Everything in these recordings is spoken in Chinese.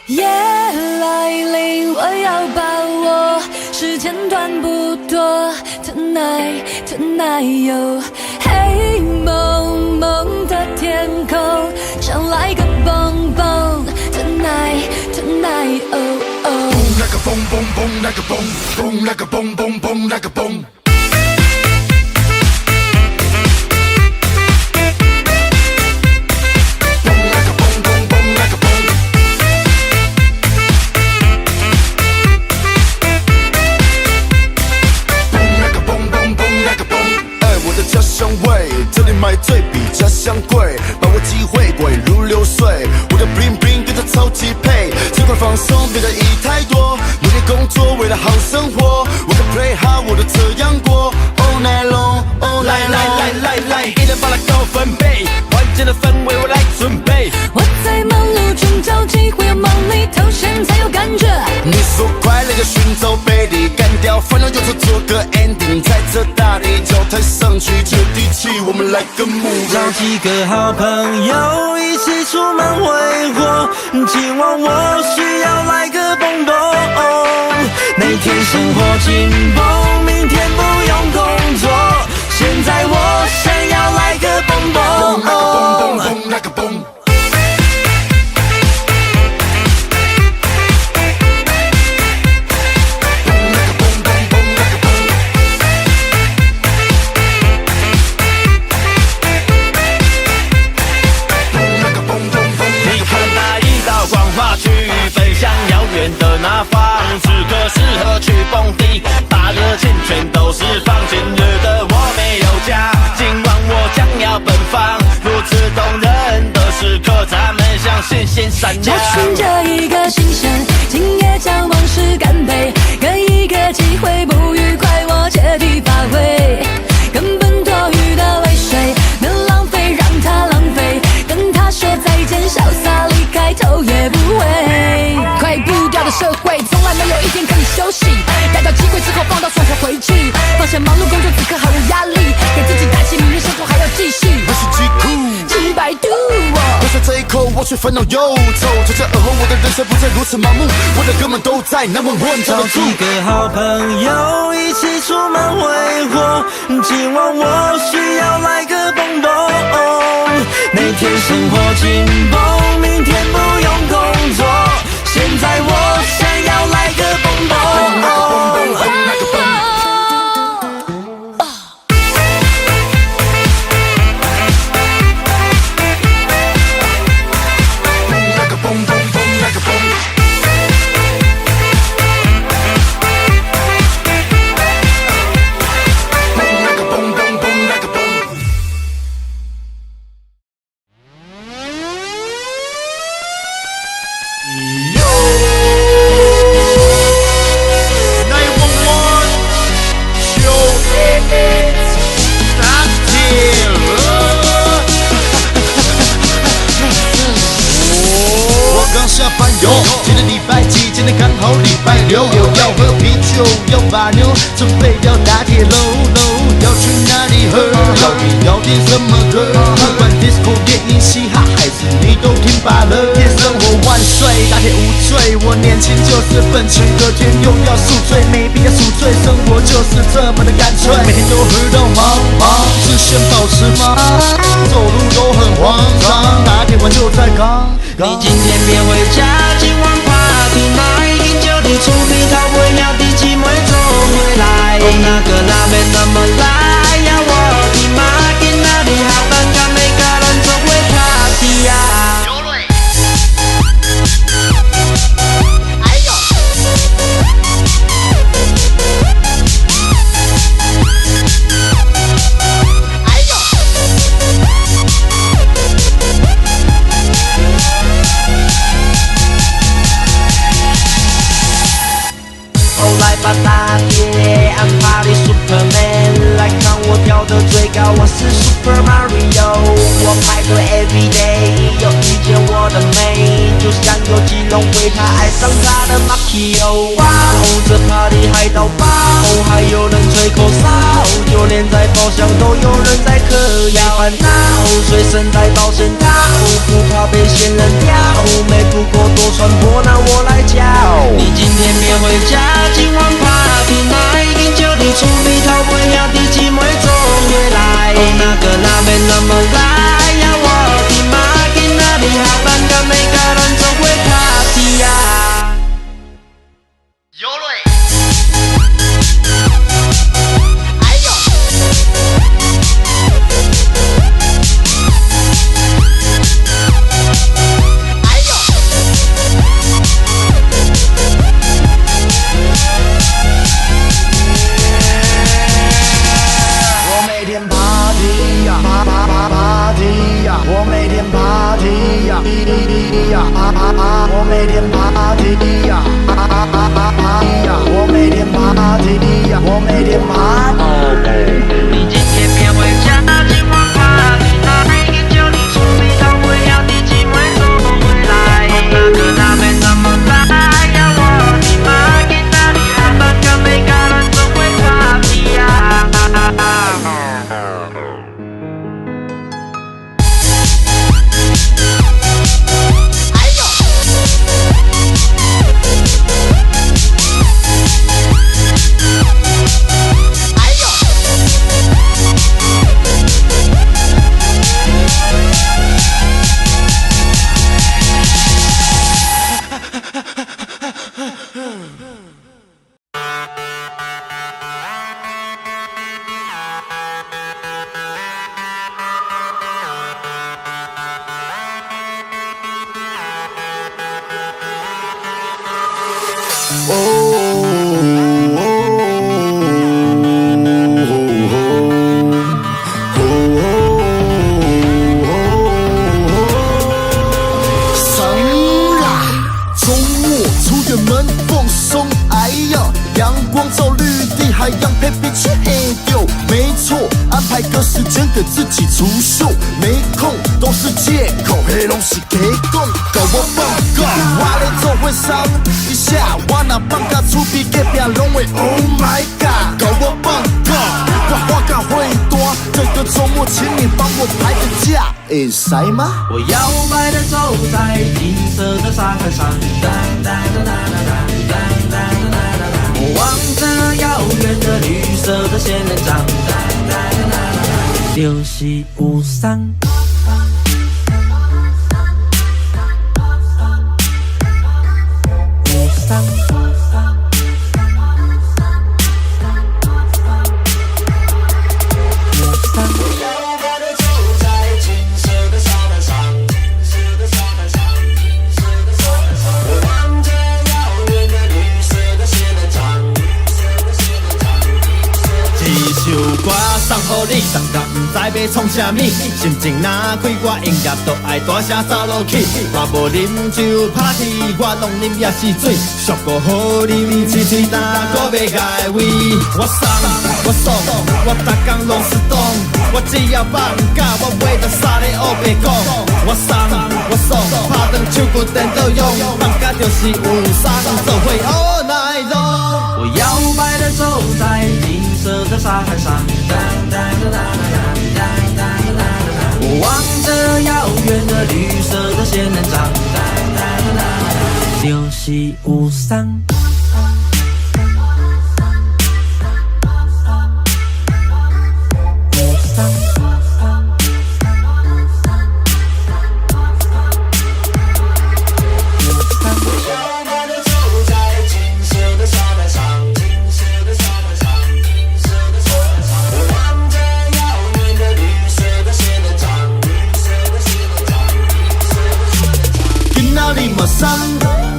夜来临，我要把握，时间短不多。Tonight, tonight, 有黑蒙蒙的天空，想来个蹦蹦。Tonight, tonight, oh oh。蹦那个蹦蹦蹦那个蹦，蹦那个蹦蹦蹦那个蹦。家乡味，这里买醉比家乡贵，把握机会滚如流水。我的 bling bling 对它超级配，尽管放松，别在意太多。努力工作，为了好生活，我的 play hard， 我都这样过。All night long， all night long。来，一人把它高分配，完整的氛围我来准备。我在忙碌中找机会，要忙里偷闲才有感觉。你说快乐就寻找贝利，干掉烦恼忧愁做个 ending， 在这大地脚踏上去接地气，我们来个目标。找几个好朋友一起出门挥霍，今晚我需要来个蹦蹦。每天生活紧绷，明天不用工作，现在我想要来个蹦蹦。蹦那个蹦蹦蹦那个蹦。的那方，此刻适合去蹦迪，把热情全都释放。今日的我没有家，今晚我将要奔放。如此动人的时刻，咱们相信先闪亮。找寻着一个新鲜，今夜将往事干杯，给一个机会，不愉快我借题发挥，根本多余的泪水能浪费，让它浪费，跟他说再见，潇洒离开，头也不回。快步调的社会，从来没有一天可以休息。逮到机会之后，放到双手回去，放下忙碌工作，此刻毫无压力，给自己打气，明天生活还要继续。我是极酷，几百度，喝下这一口，我却烦恼忧愁。从这而后，我的人生不再如此麻木，我的哥们都在那么稳找几个好朋友一起出门挥霍，今晚我需要来个蹦蹦。每天生活紧绷，明天不用工作，现在我想要来个蹦蹦。今天礼拜几？今天刚好礼拜六，要喝啤酒，要把牛，准备要打铁喽喽，要去哪里喝？到底要点什么歌？不管 disco、电影、嘻哈，还是你都听罢了。夜生活万岁，打铁无罪，我年轻就是本钱，隔天又要宿醉，没必要宿醉，生活就是这么的干脆。每天都喝到忙，视线保持忙，走路都很慌张，打铁完就在刚。你今天别回家，今晚 party night， 饮酒的出比逃不了的寂寞走回来。那个那边那么来呀，我的妈，今仔日下班敢每个人做伙 party 呀。哎呦！哎呦！来吧大爹 I'm party Superman， 来看我跳得最高，我是 Super Mario， 我派对 everyday， 又遇见我的妹，就像有基隆灰，她爱上她的 Mario。哇这 party 嗨到爆，还有人吹口哨，就连在包厢都有人在嗑药。烦恼随身带保险套，不怕被仙人跳，没哭过多传播，那我来教。你今天别回家，今晚 party night， 饮酒的出米头不要的姊妹走回来。那个那边那么来呀，我的妈，今仔日下班敢每个人做伙 party 呀。有嘞。我每天 party 呀，我每天 party 呀，我每天 party 呀，我每天 party。你今天别回家，今晚 party， 那饮酒你出米头，我要的姊妹都回来。那个那边那么来呀，我的妈，今仔日下班跟每个人都会 party 呀。阳光照绿地，海洋陪彼此黑丢。没错，安排个时间给自己除秀，没空都是借口，黑拢是假讲。跟我放假，我咧做伙送一下，我若放假厝边隔壁拢会 Oh my God。跟我放假，我花甲会大，这个周末请你帮我排个假，会使吗？我摇摆的走在金色的沙滩上，哒哒哒哒哒哒哒哒哒哒。我望着遥远的绿色的仙人掌，哒哒哒哒哒。就是有送。送予你，但敢不知要创啥物。心情若开，我音乐都爱大声走落去。若无啉酒 party， 我拢啉夜是水。俗过好啉，吹吹干搁要解胃。我送，我爽，我逐工拢是动。我只要放假，我袂当傻咧黑白讲。我送，我爽，拍断手骨颠倒用。放假就是有送，做伙 all night long。我摇摆的走在金色的沙滩上，哒哒哒哒哒哒哒哒哒。我望着遥远的绿色的仙人掌，哒哒哒哒哒。就是有送。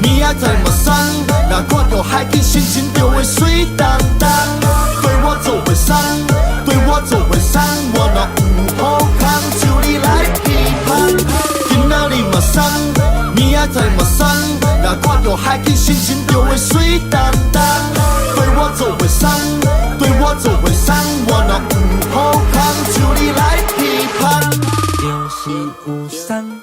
你还在么送？若看到海景，心情就会水当当。对我做伙送，对我做伙送，我若有好康，就你来批判。今仔日嘛送，你还在么送？若看到海景，心情就会水当当。对我做伙送，对我做伙送，我若有好康，就你来批判。就是有送。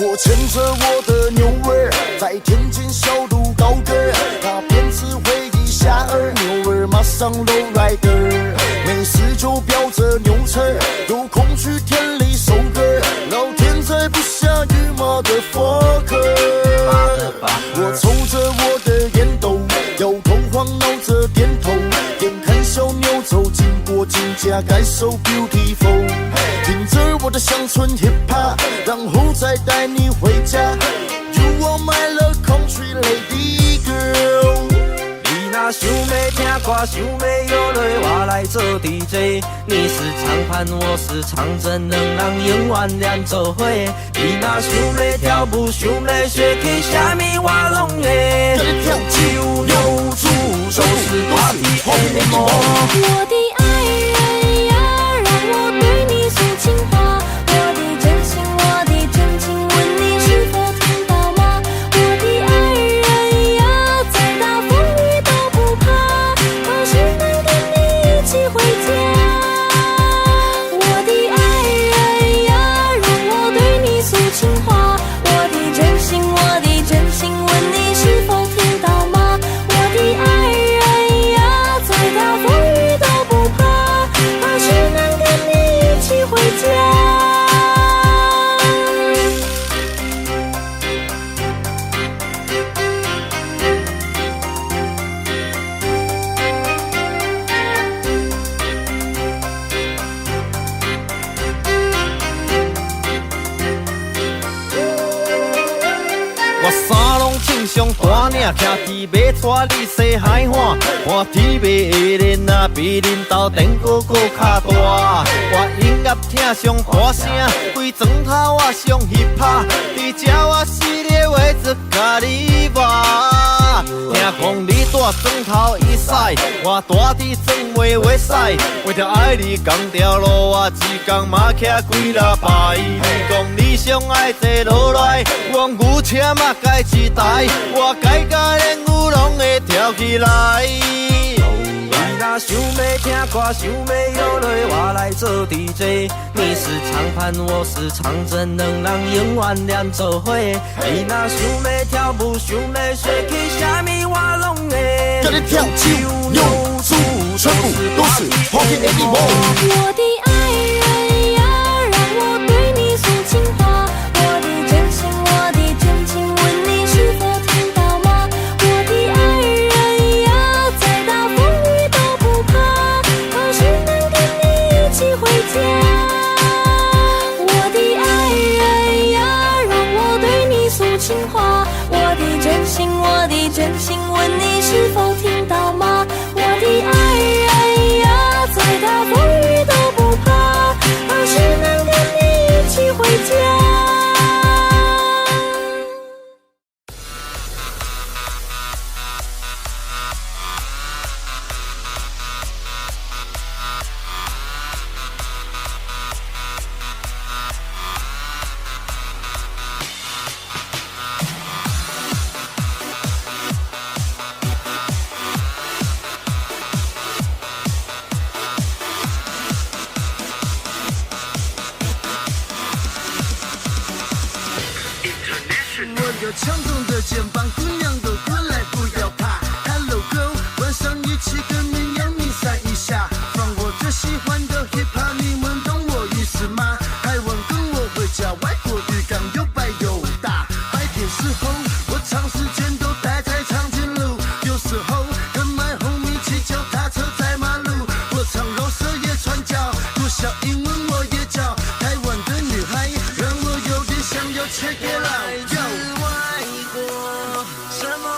我牵着我的牛儿，在天津小路高歌，那鞭子挥一下儿，牛儿马上露来的。没事就飙着牛车，有空去田里收割，老天在不下雨马的佛克。我抽着我的烟斗，摇头晃脑着点头，眼看小牛走经过金家盖so beautiful， 听着我的乡村 hip hop， 然后再带你回家。You are my love country lady girl。你若想要听歌，想要有泪，我来做 DJ。你是长盘，我是长针，两人永远连做伙。你若想要跳舞，想要学起啥物我拢会。酒牛煮都是大地的梦。我的爱人呀，让我对你诉情话，我的真心，我的真情，问你是否听到吗？我的爱人呀，再大风雨都不怕，我是能跟你一起回家。我的爱人呀，让我对你诉情话，我的真心，我的真心，问你是否听到吗？我的爱人呀，再大风雨都不怕，我是能跟你一起回家。我衫拢穿上大领，徛伫马带你西海岸，看天马下练啊，比恁兜电哥哥较大。我音乐听上大声，规床头我上hip hop，伫遮我死咧为着甲你骂。听讲你住床头以西，我住伫床尾尾西，为着爱你同条路，我一天嘛徛几落摆。你讲你上爱坐落来，我牛车嘛改一台，我改甲连牛拢会跳起来。你若想要听歌，想要有泪，我来做 DJ。你是长盘，我是长针，两人永远连做伙。你若想要跳舞，想要学起啥物我拢会。跟你跳酒牛煮，全部都是 Pocket Animal。我的爱人呀，让我对你诉情话，我的真心，我的真情，问你是否听到吗？我的爱人呀，再大风雨都不怕，我是能跟你一起回家。我的爱人呀，让我对你诉情话，我的真心，我的真心，问你是否听到吗？我的爱人呀，再大风雨都不怕，我是能跟你一起回家。我有强壮的肩膀，姑娘都过来不要怕。Hello girl， 晚上一起跟你要你晒一下，放我最喜欢的 hip hop， 你们懂我意思吗？海湾跟我回家，外国渔港又白又大。白天时候我长时间都待在长颈鹿，有时候跟 my homie 骑脚踏车在马路。我唱饶舌也传教，多少英文我也教。台湾的女孩让我有点想要 check it out。外国什么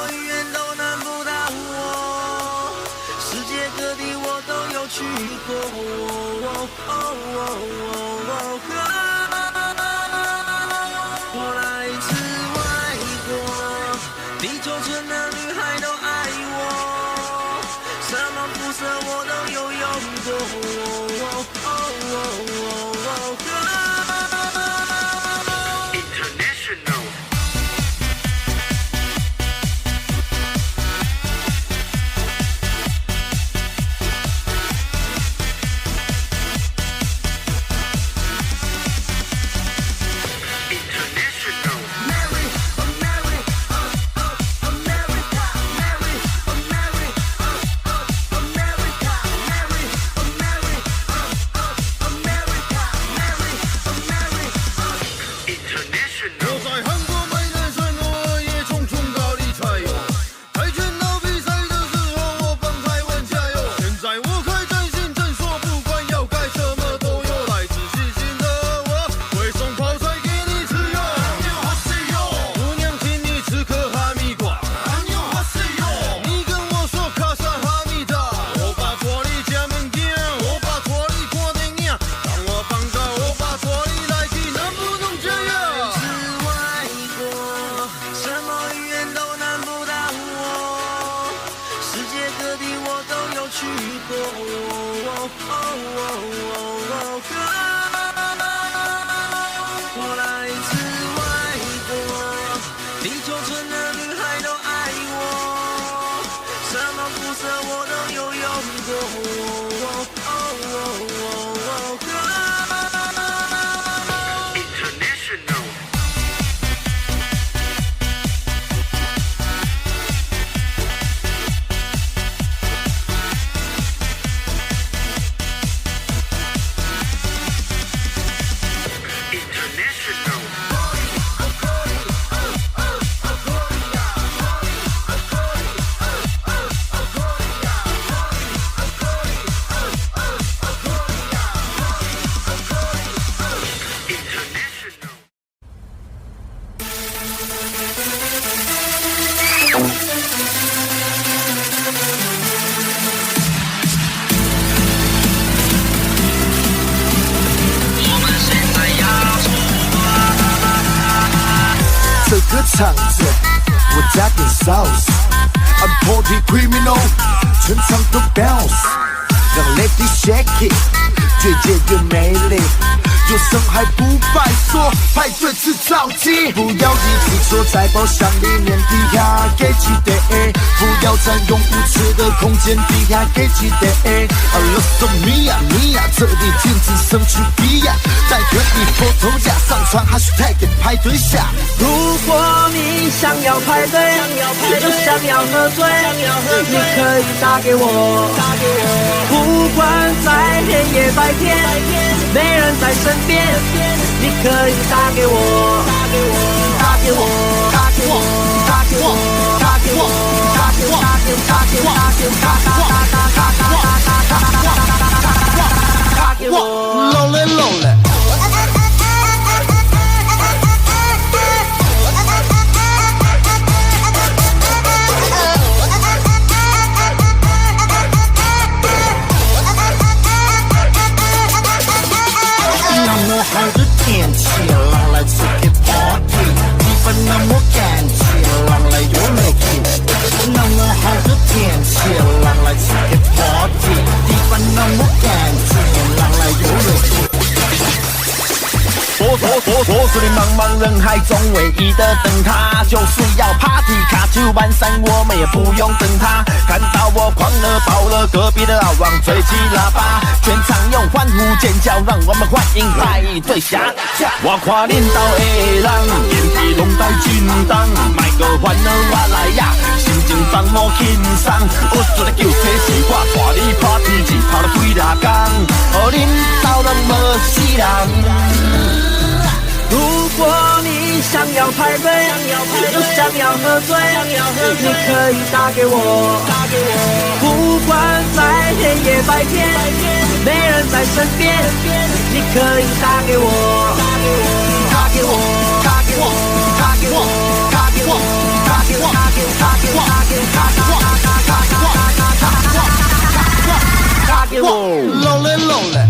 唱着，我加点 sauce。I'm party criminal， 全场都 bounce， 让 lady shake it， 越夜越美丽。有生还不拜说，派对制造机，不要一直坐在包厢里面底下给记得，不要占用无耻的空间底下给记得。Look at me 呀你呀，这里禁止生去比呀，在原地佛头架上传 hashtag 派对下。如果你想要派对，又想要喝醉，你可以打给我。不管在黑夜白天，没人在身边，你可以打给我，打给我，打给我，打给我，打给我，打给我，打给我，打给我，打给我，打给我，漏嘞漏嘞。好的天气，让来吃个 party， 气氛那么感激，让来有乐趣。那么好的天气，让来吃个 party， 气氛那么感激，让来有乐趣。我是你茫茫人海中唯一的灯塔，就是要 party 卡酒晚上我们也不用等他。看到我狂了爆了，隔壁的老王吹起喇叭，全场用欢呼尖叫，让我们欢迎派对下。我看恁兜的人，眼皮拢带紧张，卖个欢乐我来呀，心情放我轻松。我做来叫车是我带你 party， 只跑了几大工，哦恁兜拢无死人。如果你想要派对，又想要喝醉，你可以打给我。不管在黑夜白天，没人在身边，你可以打给我，打给我，打给我，打给我，打给我，打给我，打给我，打给我，打给我，打给我，打给我，漏嘞漏嘞。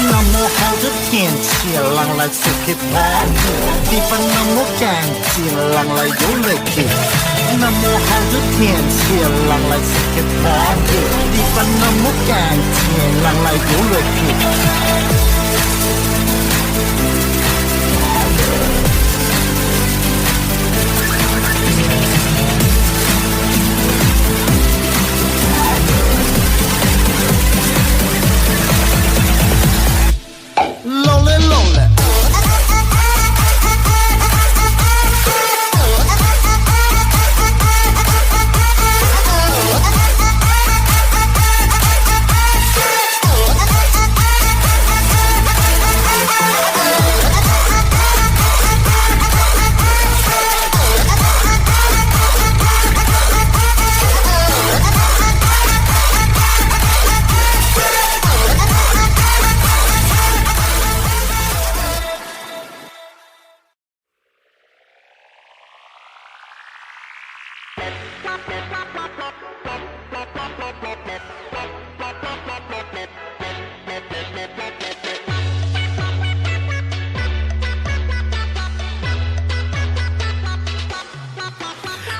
那么好的天气，让来吃个 party， 地方那么干净，让来有乐趣。那么好的天气，让来吃个 party， 地方那么干净，让来有乐趣。漏嘞漏嘞。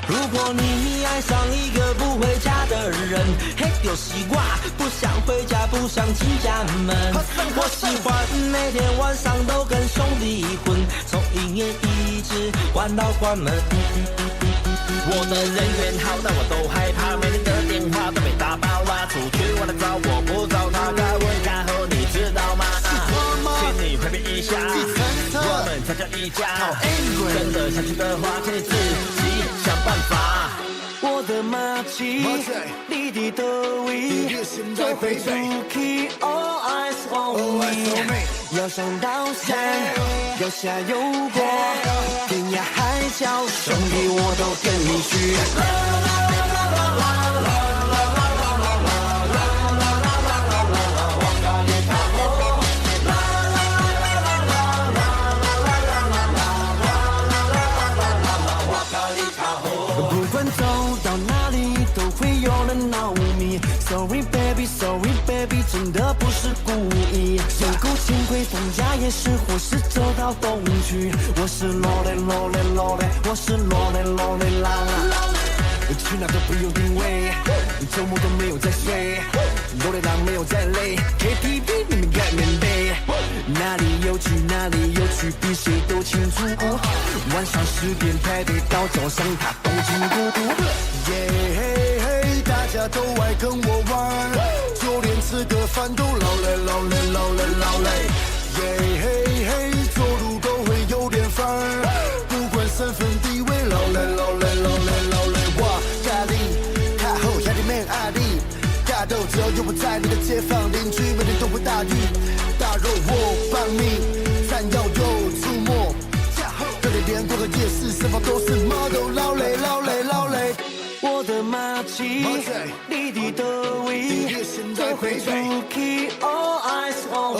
如果你爱上一个不回家的人，嘿，就是我不想回家，不想进家门。我喜欢每天晚上都跟兄弟混，从营业一直玩到关门。我的人缘好到我都害怕，每天的电话都被打爆了。出去玩的早我不找他，该问开后你知道吗？请你回避一下，我们吵架一架，跟得下去的话，请你自己想办法。我的马奇，你的德威，在飞出去 ，All eyes on me。要上到山，要下有坡，天涯海角，兄弟我都跟你去。家也是或是走到东区，我是老嘞老嘞老嘞，我是老嘞老嘞老嘞。去哪都不用定位，周末都没有在睡，老嘞狼没有在累 ，KTV 里面盖棉被，哪里有去哪里有去，比谁都清楚。晚上10点台北到早上他东京都，耶嘿嘿，大家都爱跟我玩，就连吃个饭都老累老累老累老累。耶嘿嘿，走路都会有点烦，不管身份地位，老累老累老累老累。哇，压力太厚，压力没人爱你。大豆只要有我在，你的街坊邻居每天都会大鱼大肉我帮你，山药有出没。这里连过个夜市，身旁都是 model， 老累老累老累。我的马吉，你的德威，这回出去 ，All eyes on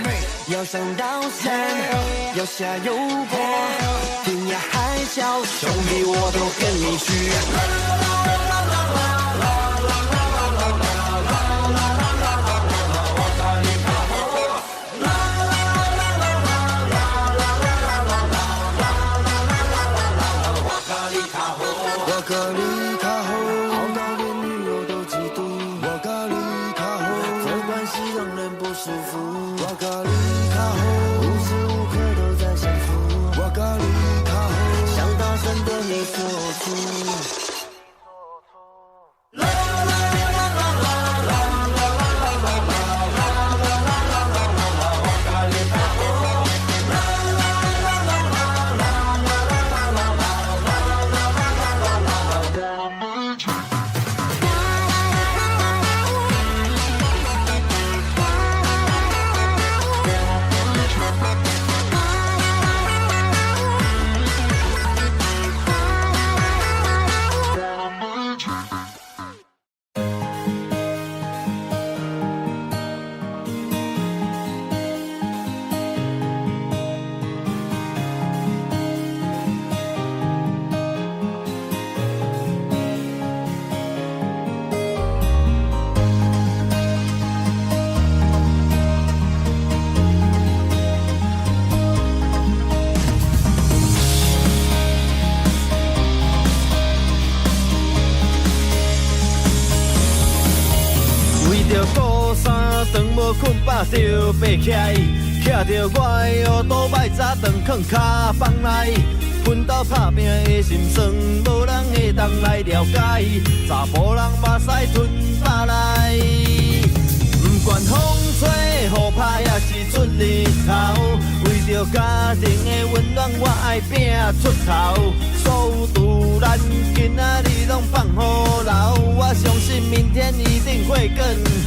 me。要上刀山，要下油锅，天涯海角，兄弟我都跟你去。我咖喱卡后，好到连女友都嫉妒。我咖喱卡后，这关系让人不舒服。我咖喱卡后，无时无刻都在幸福。我咖喱卡后，想大声对你说出。长无困饱就爬起来，徛着我的乌肚摆早顿囥骹房内，奋斗打拼的心酸，无人会当来了解，查甫人目屎吞巴来。不管风吹雨拍，也是出日头，为着家庭的温暖，我爱拼出头。所有突然今仔日拢放雨流，我相信明天一定会更好。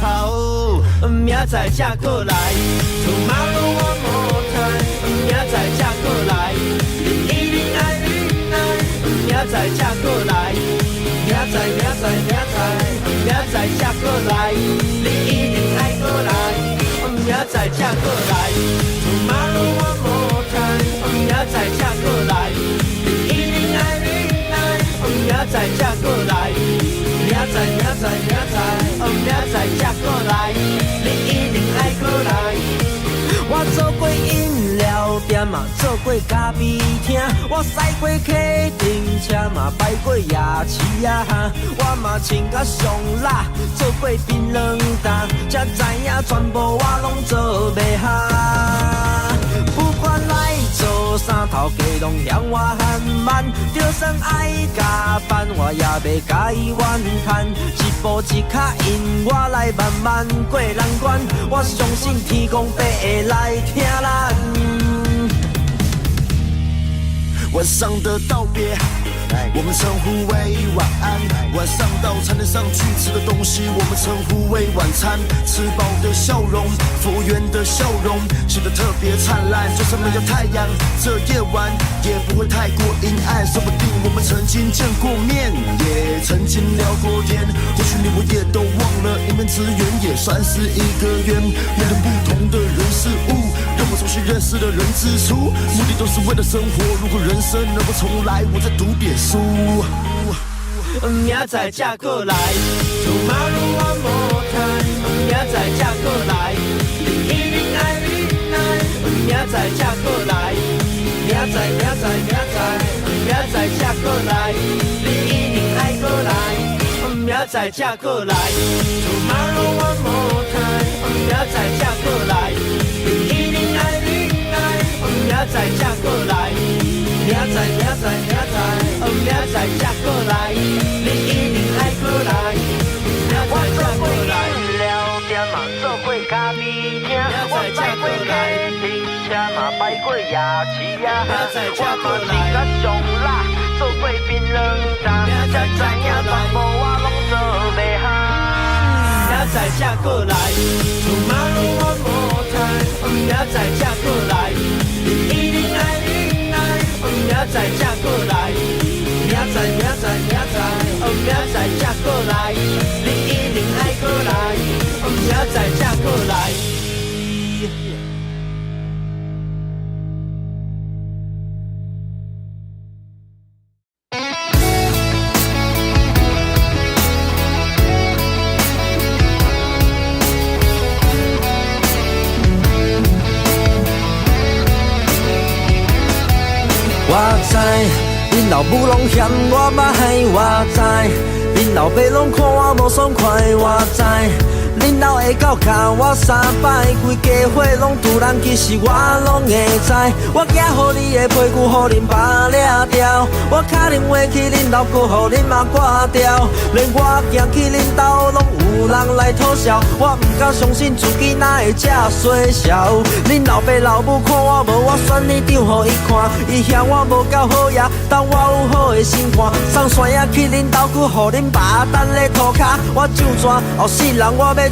明仔才过来 ，Tomorrow one more time， 明仔才过来，你一定爱，明仔才过来，明仔才过来，你一定爱过来，明仔才过来 ，Tomorrow one more time， 明仔才过来，你一定爱，明仔才过来，明仔才过来，你一定爱过来。我做过饮料店嘛，做过咖啡厅，我驶过客丁车嘛，摆过夜市啊，我嘛穿甲上辣，做过槟榔摊，才知影全部我拢做袂下。不管来做啥，头家拢嫌我很慢，就算爱加班，我也袂甲伊怨叹。一步一脚印，我来慢慢过难关。我相信天公伯会来听咱。晚上的道别，我们称呼为晚安。晚上到餐厅上去吃的东西，我们称呼为晚餐。吃饱的笑容，服务员的笑容，显得特别灿烂。就算没有太阳，这夜晚也不会太过阴暗。说不定我们曾经见过面，也曾经聊过天。或许你我也都忘了，一面之缘也算是一个缘。面对不同的人事物，让我重新认识的人之初，目的都是为了生活。如果人生能够重来，我再读点书。明仔才过来 ，Tomorrow one more time， 明仔才过来，你一定爱，再才过来，明仔才过来，你一定爱过来。明仔才过来 ，Tomorrow one more time， 明仔才过来，你一定爱，明仔才过来，明仔才过来，你一定爱过来，明仔才过来。聊天嘛，做过咖啡厅，我摆过客停车嘛，摆过夜市啊，我嘛是甲上辣，做过槟榔摊，才知影全部我拢做袂下。明仔才过来 ，Tomorrow one more time， 明仔才过来，你一定爱，明仔才过来，明仔才过来，你一定爱过来，明仔才过来。我知，恁老母拢嫌我歹，我知，恁老爸拢看我无爽快，我知。恁老下到脚我3摆，规家伙拢拄人，其实我拢会知。我寄予你的皮具，予恁扒掠掉。我敲电话去恁老哥，予恁妈挂掉。连我行去恁兜，拢有人来偷笑。我毋敢相信自己哪会这衰小。恁老爸老母看我无，我选你张予伊看。伊嫌我无够好呀，但我有好的心肝。送山野去恁兜去，予恁爸等咧涂骹。我就算后世人我要带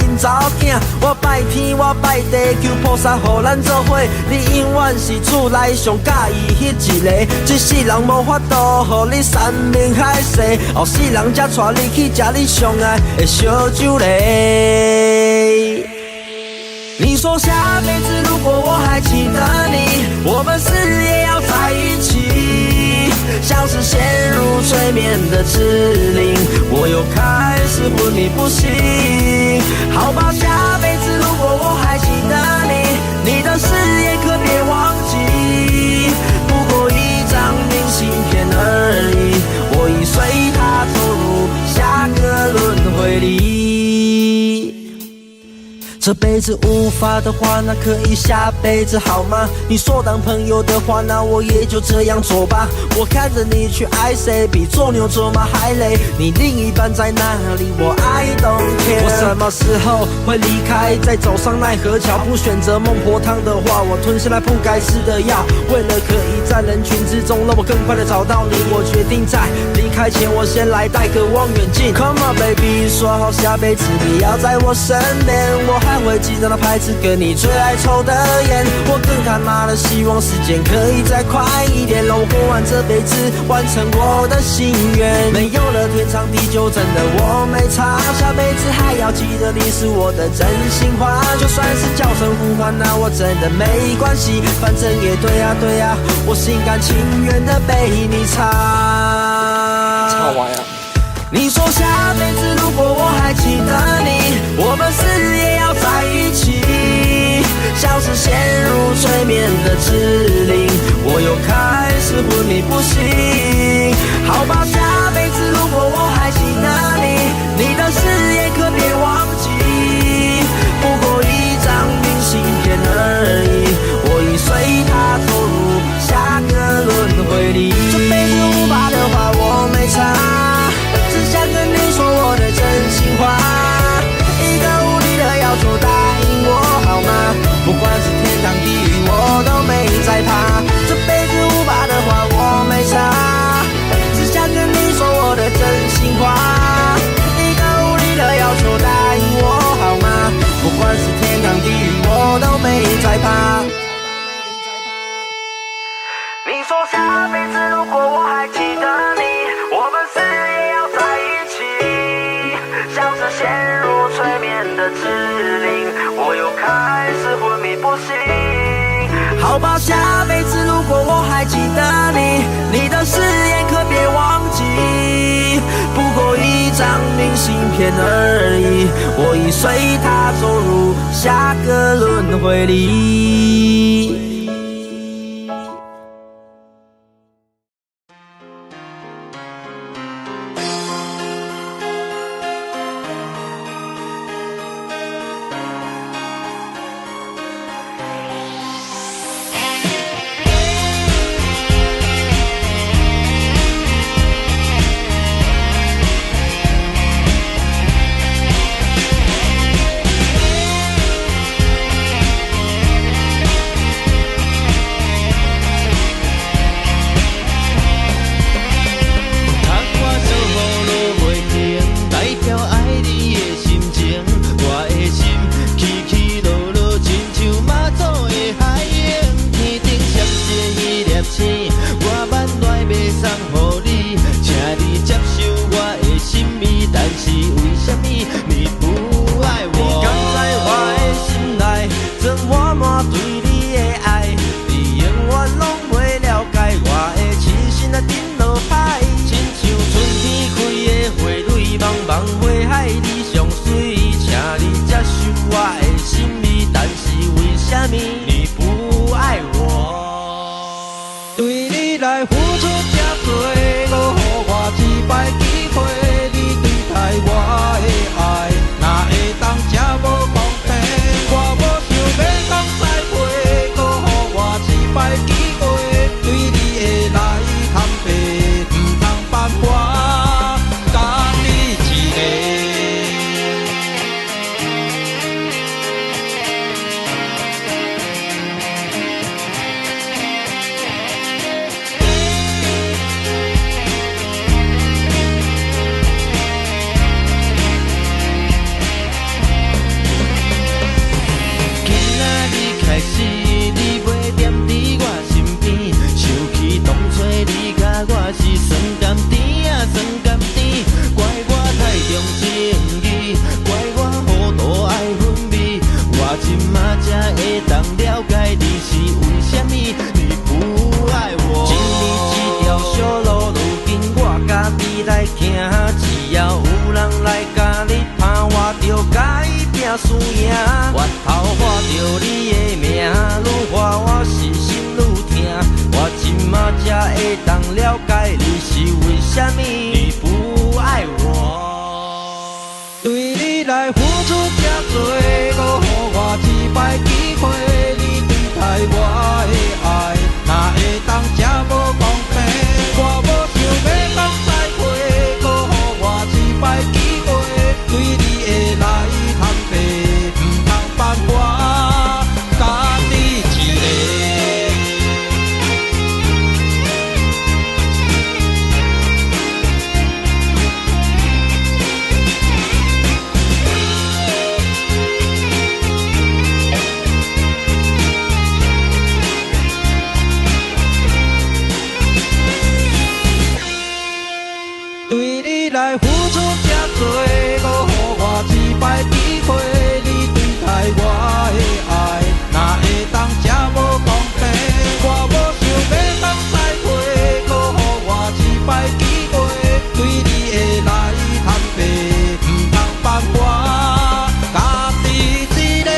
因查某囝，我拜天我拜地求菩萨，予咱做伙。你永远是厝内上介意迄一个，这世人无法度，予你山明海誓。后世人才带你去食你上爱的烧酒嘞。你说下辈子如果我还记得你，我们死也要在一起，像是陷入催眠的指令，我又开始昏迷不醒。好吧，下辈子如果我还记得你，你的誓言可别忘记，不过一张明信片而已，我已随它走入下个轮回里。这辈子无法的话，那可以下辈子好吗？你说当朋友的话，那我也就这样做吧。我看着你去爱谁，比做牛做马还累。你另一半在哪里？我 I don't care。我什么时候会离开？再走上奈何桥，不选择孟婆汤的话，我吞下来不该吃的药。为了可以在人群之中让我更快的找到你，我决定在离开前，我先来带个望远镜。Come on baby， 说好下辈子你要在我身边，我还会记得那牌子跟你最爱抽的烟。我更他妈的希望时间可以再快一点，让我过完这辈子，完成我的心愿。没有了天长地久，真的我没差，下辈子还要记得你是我的真心话。就算是叫声呼唤，那我真的没关系，反正也对啊对啊，我心甘情愿的被你插。唱完呀。你说下辈子如果我还记得你，我们死也要在一起，像是陷入催眠的指令，我又开始昏迷不醒。好吧，下辈子如果我还记得你，你的誓言可别忘记，不过一张明信片而已，我已随它走入下个轮回里。这辈子无法的话我没差，只想跟你说我的真心话，一个无理的要求答应我好吗？不管是天堂地狱我都没在怕，这辈子无法的话我没差，只想跟你说我的真心话，一个无理的要求答应我好吗？不管是天堂地狱我都没在怕。你说下辈子如果我还记得你，我们死也要在一起，像是陷入催眠的指令，我又开始昏迷不醒。好吧，下辈子如果我还记得你，你的誓言可别忘记，不过一张明信片而已，我已随它走入下个轮回里。会当了解你是为什么你不爱我。对你来付出这多，搁予我一摆机会，你对待我的爱，哪会当这无公平？我无想要讲再会，搁予我一摆机会，对你的来坦白，唔通放我家己一个。对你来付出这多，搁予我一摆机会，你对待我的爱，哪会当这无公平？我无想要讲再会，搁予我一摆机会，对你的来坦白，唔通放我家己一个。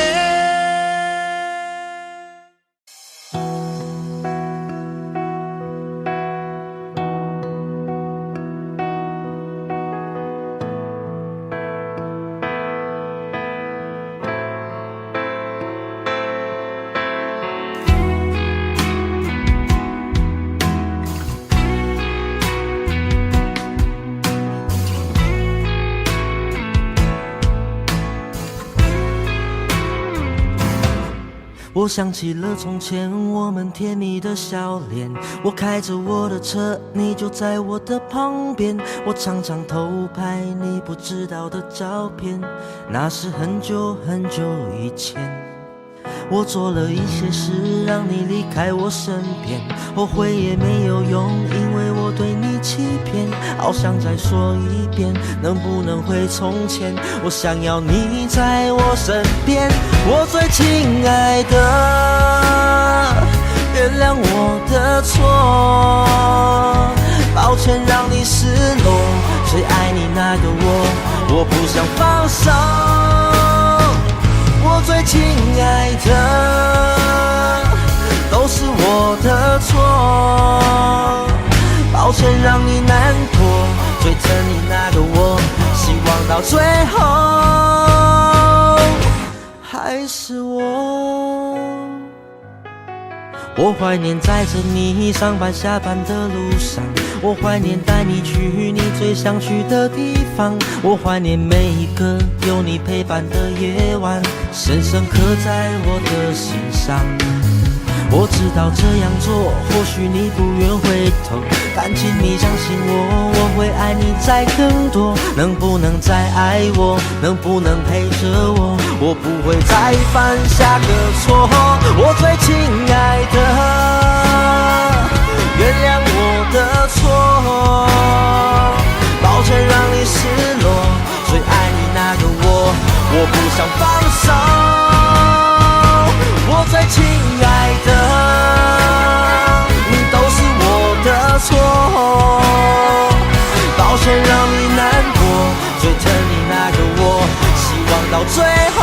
我想起了从前我们甜蜜的笑脸，我开着我的车，你就在我的旁边，我常常偷拍你不知道的照片，那是很久很久以前。我做了一些事让你离开我身边，后悔也没有用，因为我对你欺骗。好想再说一遍，能不能回从前？我想要你在我身边，我最亲爱的，原谅我的错，抱歉让你失落，最爱你那个我不想放手。我最亲爱的，都是我的错，抱歉让你难过，最疼你那个我，希望到最后还是我。我怀念载着你上班下班的路上，我怀念带你去你最想去的地方，我怀念每一个有你陪伴的夜晚，深深刻在我的心上。我知道这样做或许你不愿回头，但请你相信我，我会爱你再更多。能不能再爱我，能不能陪着我，我不会再犯下个错。我最亲爱的，原谅我的错，抱歉让你失落，最爱你那个我不想放手。我最亲爱的，都是我的错，抱歉让你难过，最疼你那个我，希望到最后，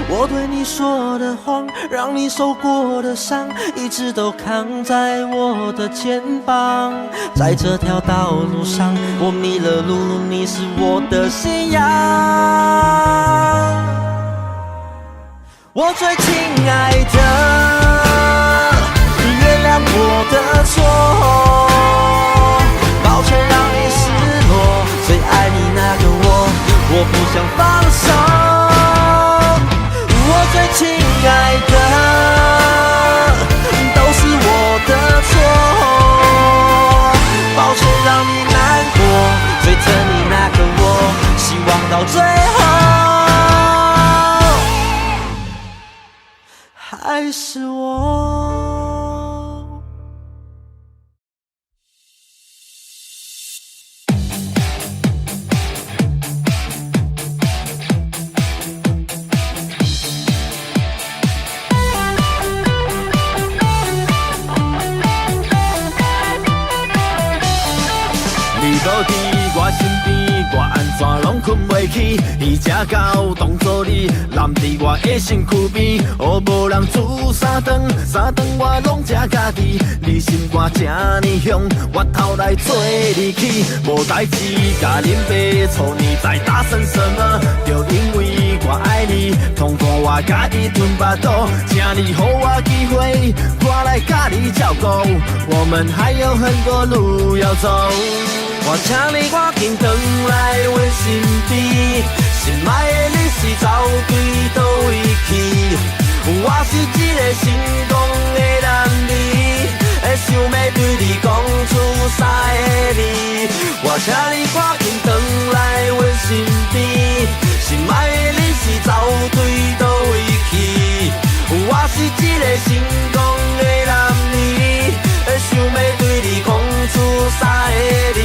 我对你说的谎，让你受过的伤，一直都扛在我的肩膀。在这条道路上，我迷了路，你是我的信仰。我最亲爱的，原谅我的错，抱歉让你失落，最爱你那个我不想放手。我最亲爱的，都是我的错，抱歉让你难过，最疼你那个我，希望到最后还是我。你到伫我身边，我安怎拢困袂去，伊只狗当作你揽伫我的身躯边，哦，无人煮三顿我拢食家己。你心肝这呢凶，我头来做你起，无代志甲恁爸错你在大声什么？就因为我爱你，通过我家己吞巴肚，请你给我机会，我来甲你照顾，我们还有很多路要走。我请你赶紧回来阮身边，心爱的你是走对倒位去？我是一个成功的男儿，会想要对你讲出三个字。我请你赶紧回来阮身边，心爱的你是走对倒位去？我是一个成功的男儿，会想要对你讲出三个字。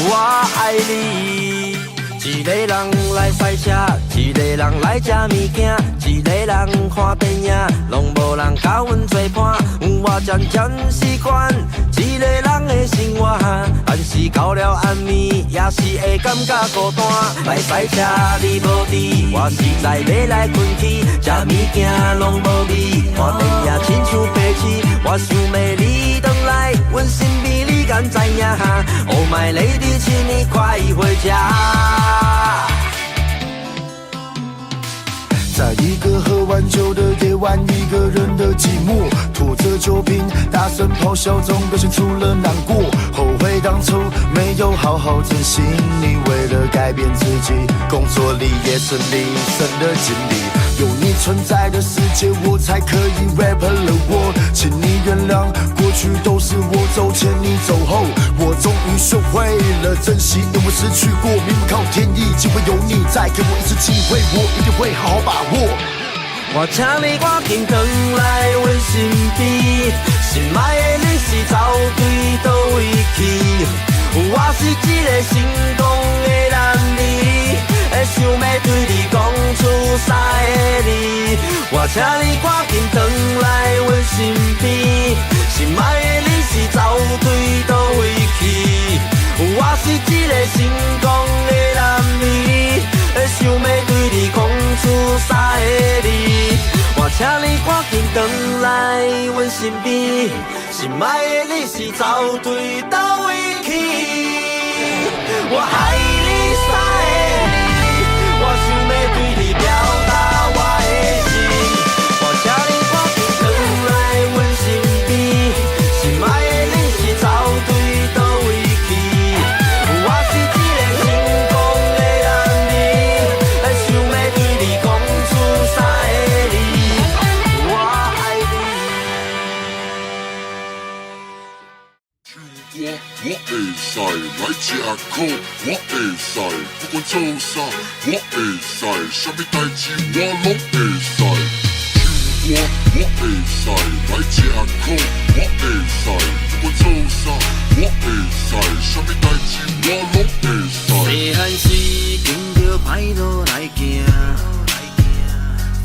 我爱你。一个人来赛车，一个人来吃物件，一个人看电影，拢无人甲阮作伴。我渐渐习惯一个人的生活，但是到了暗暝，也是会感觉孤单。来赛车你无伫，我实在要来困去，吃物件拢无味，看电影亲像白痴。我想要你回来，阮身边你敢知影？Oh my lady， 请你快回家。在一个喝完酒的夜晚，一个人的寂寞，拖着酒瓶，大声咆哮中表现出了难过，后悔当初没有好好珍惜你。为了改变自己，工作里也顺利，省了精力。有你存在的世界，我才可以 rap the world。请你原谅，过去都是我走前你走后，我终于学会了珍惜，因为失去过，命运靠天意，机会有你再给我一次机会，我一定会好好把握。我请你赶紧回来阮身边，心爱的你是走对倒位去？我是一个成功的男儿，会想要对你讲出三个字。我请你赶紧回来阮身边，心爱的你是走对倒位去？我是一个成功的男儿，会想要对你讲出三个字。我请你赶紧回来阮身边，心爱的你是走对倒位去？我爱你三个字，我想要对你表达我的心。我请你赶紧回来阮身边，心爱的你是走对倒位去？我是一个成功的男儿，会想要对你讲出三个字，我爱你。我会使来吃苦，我会使不管做啥，我会使什么代志我拢会使。我会使来吃苦，我会使不管做啥，我会使什么代志我拢会使。细汉时跟着歹路来行，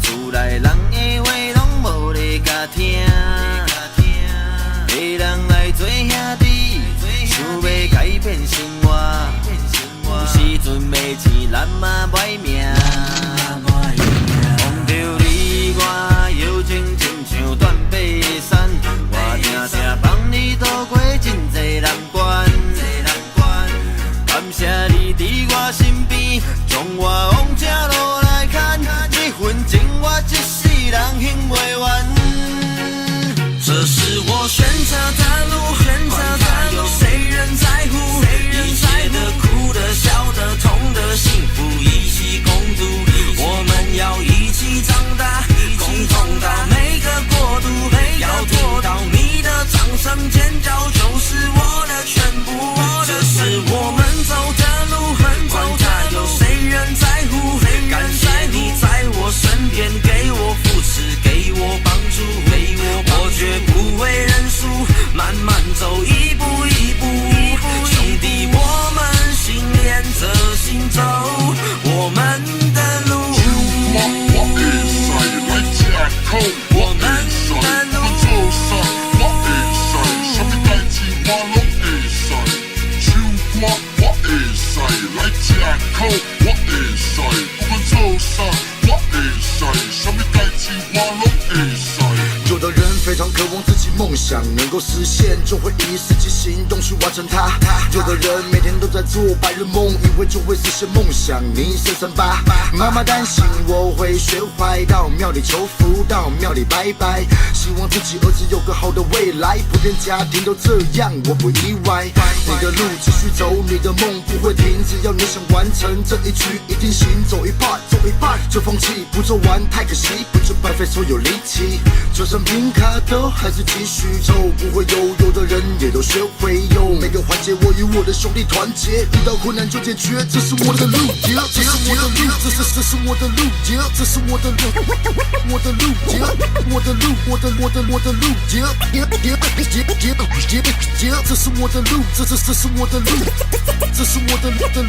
厝内人的话拢无咧甲听，个人爱做兄弟，想要改变生活，有时阵没钱咱嘛歹命。望着你我友情亲像断背山，我定定帮你渡过真济难关。感谢你伫我身边，将我往正路来牵，这份情我一世人还袂完。这是我选择的路，管他有谁人在乎，一切的苦的、笑的、痛的、幸福一起共度。我们要一起长大，共同到每个国度，要听到你的掌声尖叫，就是我的全部。这是我们走的路，管他有谁人在乎，感谢你在我身边，给我扶持，给我帮助，我绝不会认输，慢慢走，一步一步，兄弟，我们心连着心走我们的路。我会使来吃苦，我会使不做啥，我会使什么代志我拢会使。唱歌我会使来吃苦。is I。有的人非常渴望自己梦想能够实现，就会以实际行动去完成它。有的人每天都在做白日梦，以为就会实现梦想，你省省吧。妈妈担心我会学坏，到庙里求福，到庙里拜拜，希望自己儿子有个好的未来。普遍家庭都这样，我不意外。你的路继续走，你的梦不会停，只要你想完成这一局，一定行走一 part， 走一 part 就放弃，不做完太可惜，不就白费所有力气。就算拼卡都还是继续走，不会有的人也都学会有。每个环节我与我的兄弟团结，遇到困难就解决，这是我的路，这是我的路，这是我的路，这是我的路，我的路，我的路，我的路，这是我的路，这是我的路，这是我的路，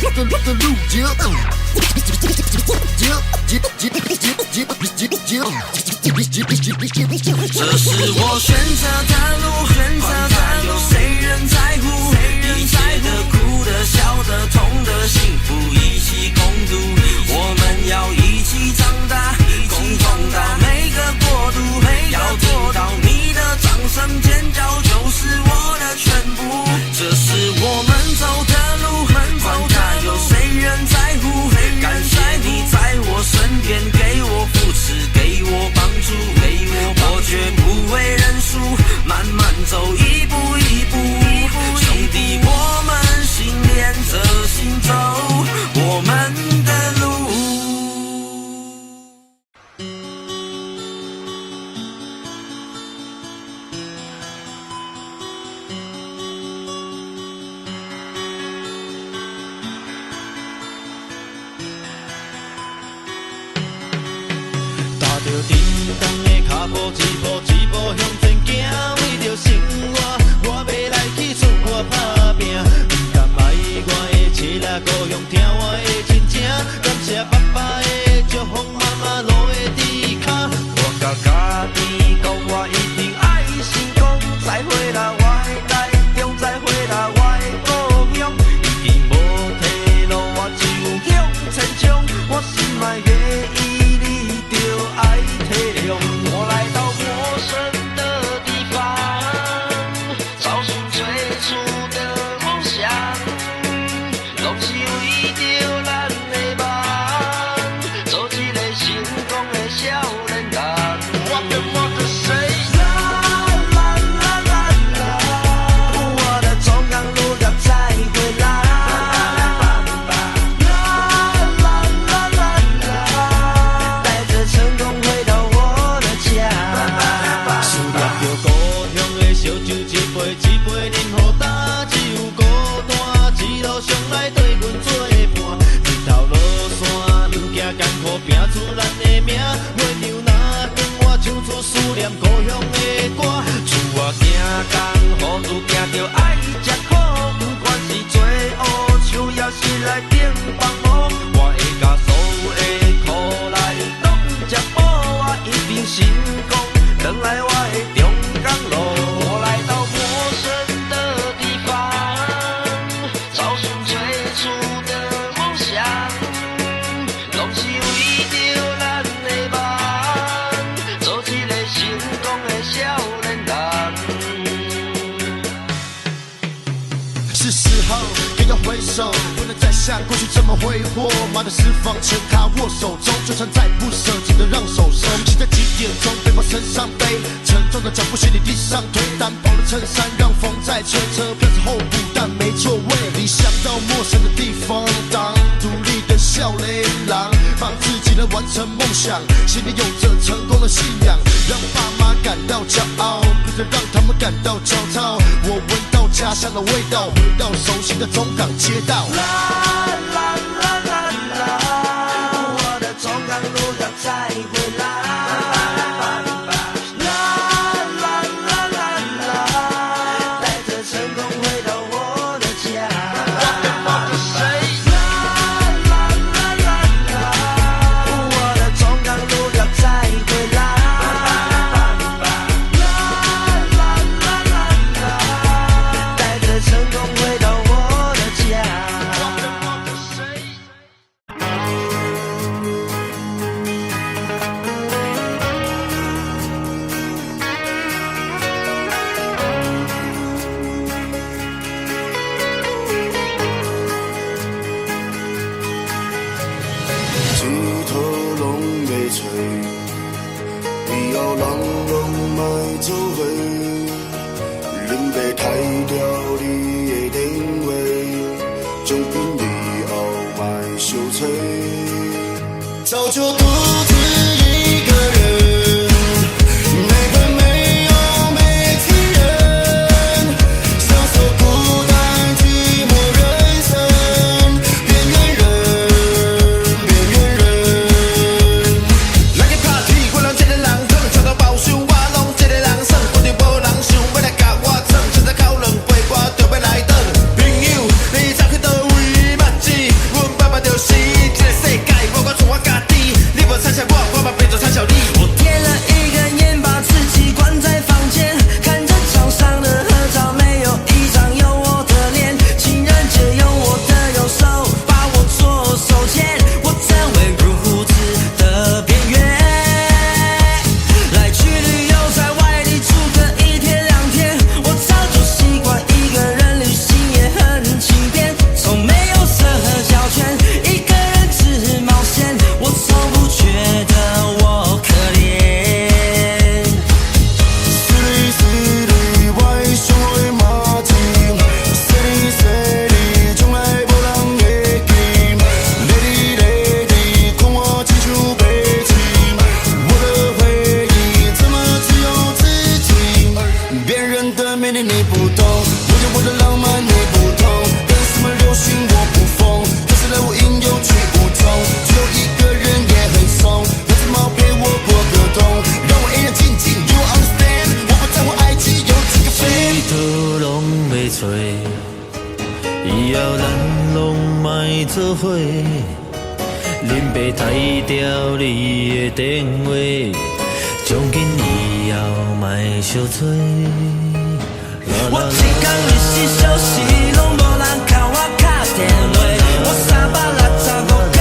这是我选择的路，管他有谁人在乎，一切的苦的、笑的、痛的、幸福一起共度。我们要一起长大，共同到每个国度，要听到你的掌声尖叫，就是我的全部。这是我们走的路，管他有谁人在乎，感谢你在我身边，给我扶持，给我帮助，我绝不会认输，慢慢走，一步一步，兄弟，我们心连着心走我们的路。踏着震动的脚步，一步向前行，为着生活，我要来去出外打拼，不甘爱我的妻仔故乡，听我的亲情，感谢爸爸的祝福，妈妈路的支脚，我甲家己讲，我一定爱成功，再回来我的台中，再回来我的故乡，已经无退路，我只有向前冲，我心爱的伊，你就爱体谅。我来到陌生的地方，找寻最初的梦想，拢是为着咱的梦，做一个成功的少年人。我跟我的谁？啦啦啦啦啦，我的中港路要再回来。啦啦啦啦啦，带着成功回到我的家。思念着故乡的烧酒，一杯一杯饮好干，只有孤单，一路上来对阮作伴。日头落山，又行艰苦，拼出咱的名。月亮若光，我唱出思念故乡的歌。厝外行工，雨雨行着爱吃苦，不管是做乌树，也是来顶帮忙。我会甲所有的苦来拢吃饱，我一定成功，回来我的中港路。我来到陌生的地方，找寻最初的梦想，拢是为着咱的梦，做一个成功的少年人。是时候也要回首，不能再像过去这么挥霍。妈的释放权卡握手中，就算再不舍，记得让手松。现在几点钟？背包身上背，沉重的脚步行李地上推，单薄的衬衫让风在吹，车票是候补但没座位。理想到陌生的地方，当独立的少年郎，帮自己能完成梦想，心里有着成功的信仰，让爸妈感到骄傲，不能让他们感到焦躁。我闻到家乡的味道，回到熟悉的中港街道。啦啦啦啦啦，我的中港路要再回来。啦啦啦啦啦，带着成功回到我的家。我跟谁？啦啦啦啦啦，我的中港路要再回来。啦啦啦啦啦，带着成功回到我的家。莫做伙，恁要杀掉你的电话，从今以后莫相找。早就独自一个人，没朋没友没亲人，享受孤单寂寞人生，边缘人，边缘人。来个 party， 我让这个人疼，唱到爆想，我拢这个人耍，我就无人想要来甲我闯，现在靠两杯，我就要来等。朋友，你走去倒位捌子？阮爸爸就是这个世界，我从我家己，你无参小我嘛变做参小你。我点了一根烟，把自己关在房间，看着墙上的合照，没有一张有我的脸。情人节用我的右手把我左手牵，我怎会如此的边缘？来去旅游，在外地住个一天两天，我早就习惯一个人旅行，也很轻便，从没有社交圈，一个人只冒险，我从不觉得我可怜。是你是你，我的上好的马子，是你是你，从来无人会记。Lady，看我亲像白痴，我的回忆怎么只有自己？别人的美丽你不懂，我有我的浪漫你不懂，跟什么流行我不疯，可是来无影有去无踪，只有一个人也很怂，那怎么陪我过个冬？让我一人静静 ，You understand？ 我不在乎爱情有几个分。谁都拢袂找，以后咱拢莫做伙。恁爸杀掉你的电话，从今以后莫相找。我一天日时休息，拢无人甲我打电话，我365天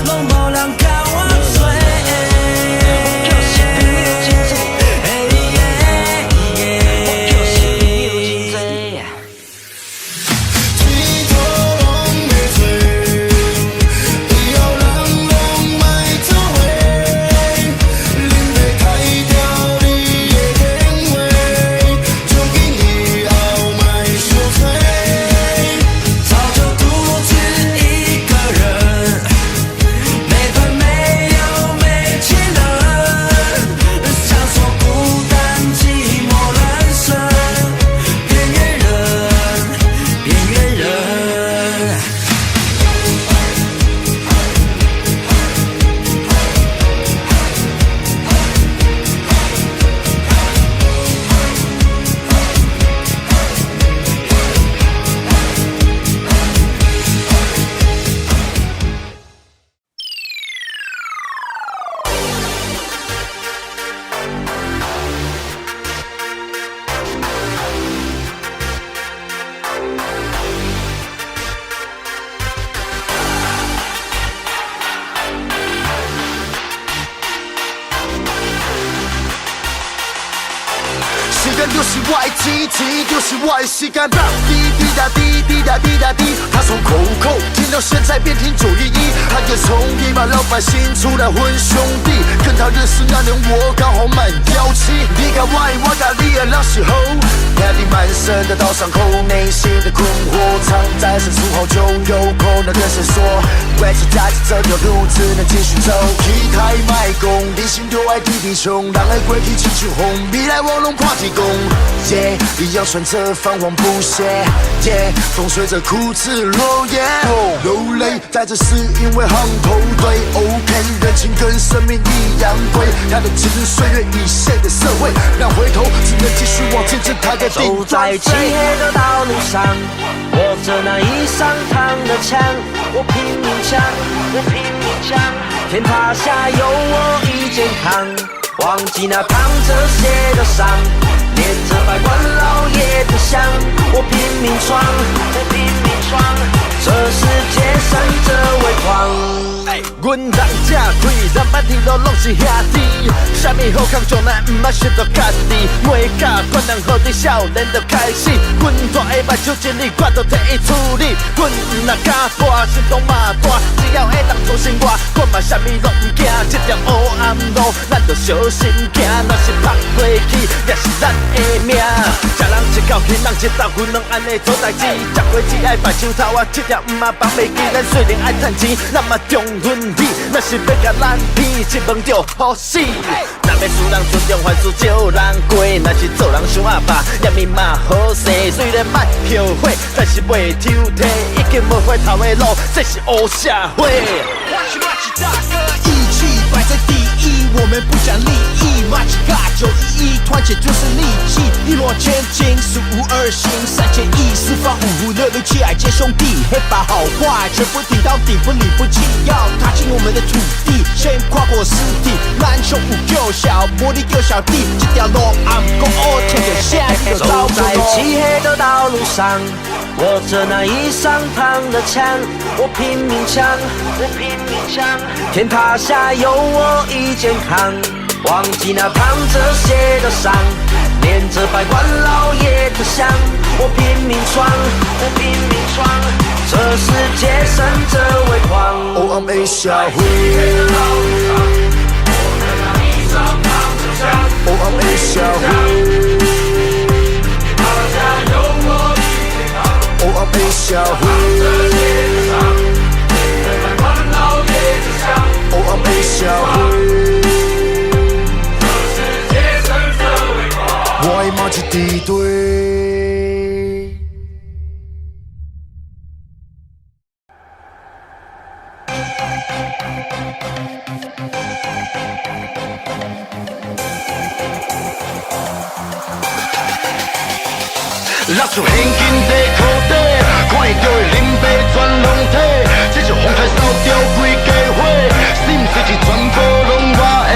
拢无人甲我追。一头拢袂找，以后咱拢莫做伙。恁要杀掉你的电话，从今以后莫相找。早就独自一个人，没朋没友没亲人，享受孤单寂寞人生，边缘人，边缘人。时间就是我的钱，钱就是我的时间。滴滴答滴，滴答滴答滴，他从口口听到现在变听911，他也从一把老百姓出来混兄弟，跟他认识那年我刚好满17，你甲我的，我甲你的那时候，压力满身的到伤口，内心的困惑藏在深处好久，有空能跟谁说？为此假期这条路只能继续走，期待卖功，理性就爱地地穷，人的过去亲像红，未来我拢看天公。一样穿着繁华不懈，风随着裤子落叶，流泪带着是因为行头对 OK， 人情跟生命一样贵，他的青春岁月已现的社会，让回头只能继续往前进，他的顶走在漆黑的道路上，握着那一上膛的枪，我拼命抢，我拼命抢，天塌下有我一肩扛，忘记那淌着血的伤，念着百官老爷的香，我拼命闯，我拼命闯，这世界闪着微光。阮人正开，咱满天路拢是兄弟，啥物好康状咱毋捌选择家己，每甲管人好伫少年就开始，阮大下目睭精力，我都替伊处理，阮毋若敢跋，心中嘛大，只要会当做生活，我嘛啥物拢毋惊，这条黑暗路咱就小心行，若是拍过去，也天人一道，阮拢安尼做代志。吃过只爱白手套，我这条毋嘛放袂记。咱虽然爱趁钱，咱嘛重分比。若是要甲咱比，一问就好死。若要输人尊重，凡事少人过。若是做人伤阿爸，念面嘛好势。虽然莫后悔，但是袂抽屉，已经无回头的路，这是乌社会。义气摆在第一，我们不讲利益。马奇卡911，团结就是利器。一诺千金，四无二行，3000亿，四方5566，爱皆兄弟。黑白好坏，全部顶到底，不离不弃。要踏进我们的土地，先跨过尸体。篮球五救小，玻璃救小弟。这条路俺讲哦，天就下雨就走在漆黑的道路上，握着那一上膛的枪，我拼命抢，我拼命抢。天塌下有我一肩扛，忘记那淌着血的伤，念着百官老爷的香。我拼命闯，我拼命闯，这世界胜者为狂。黑暗的社会，黑暗的社会。黑暗的社会，黑暗的社会，我的嘛是敌对。拿出现金在裤底，看会到的林北全拢体，这是风台扫掉规家伙，是毋是全部拢我的？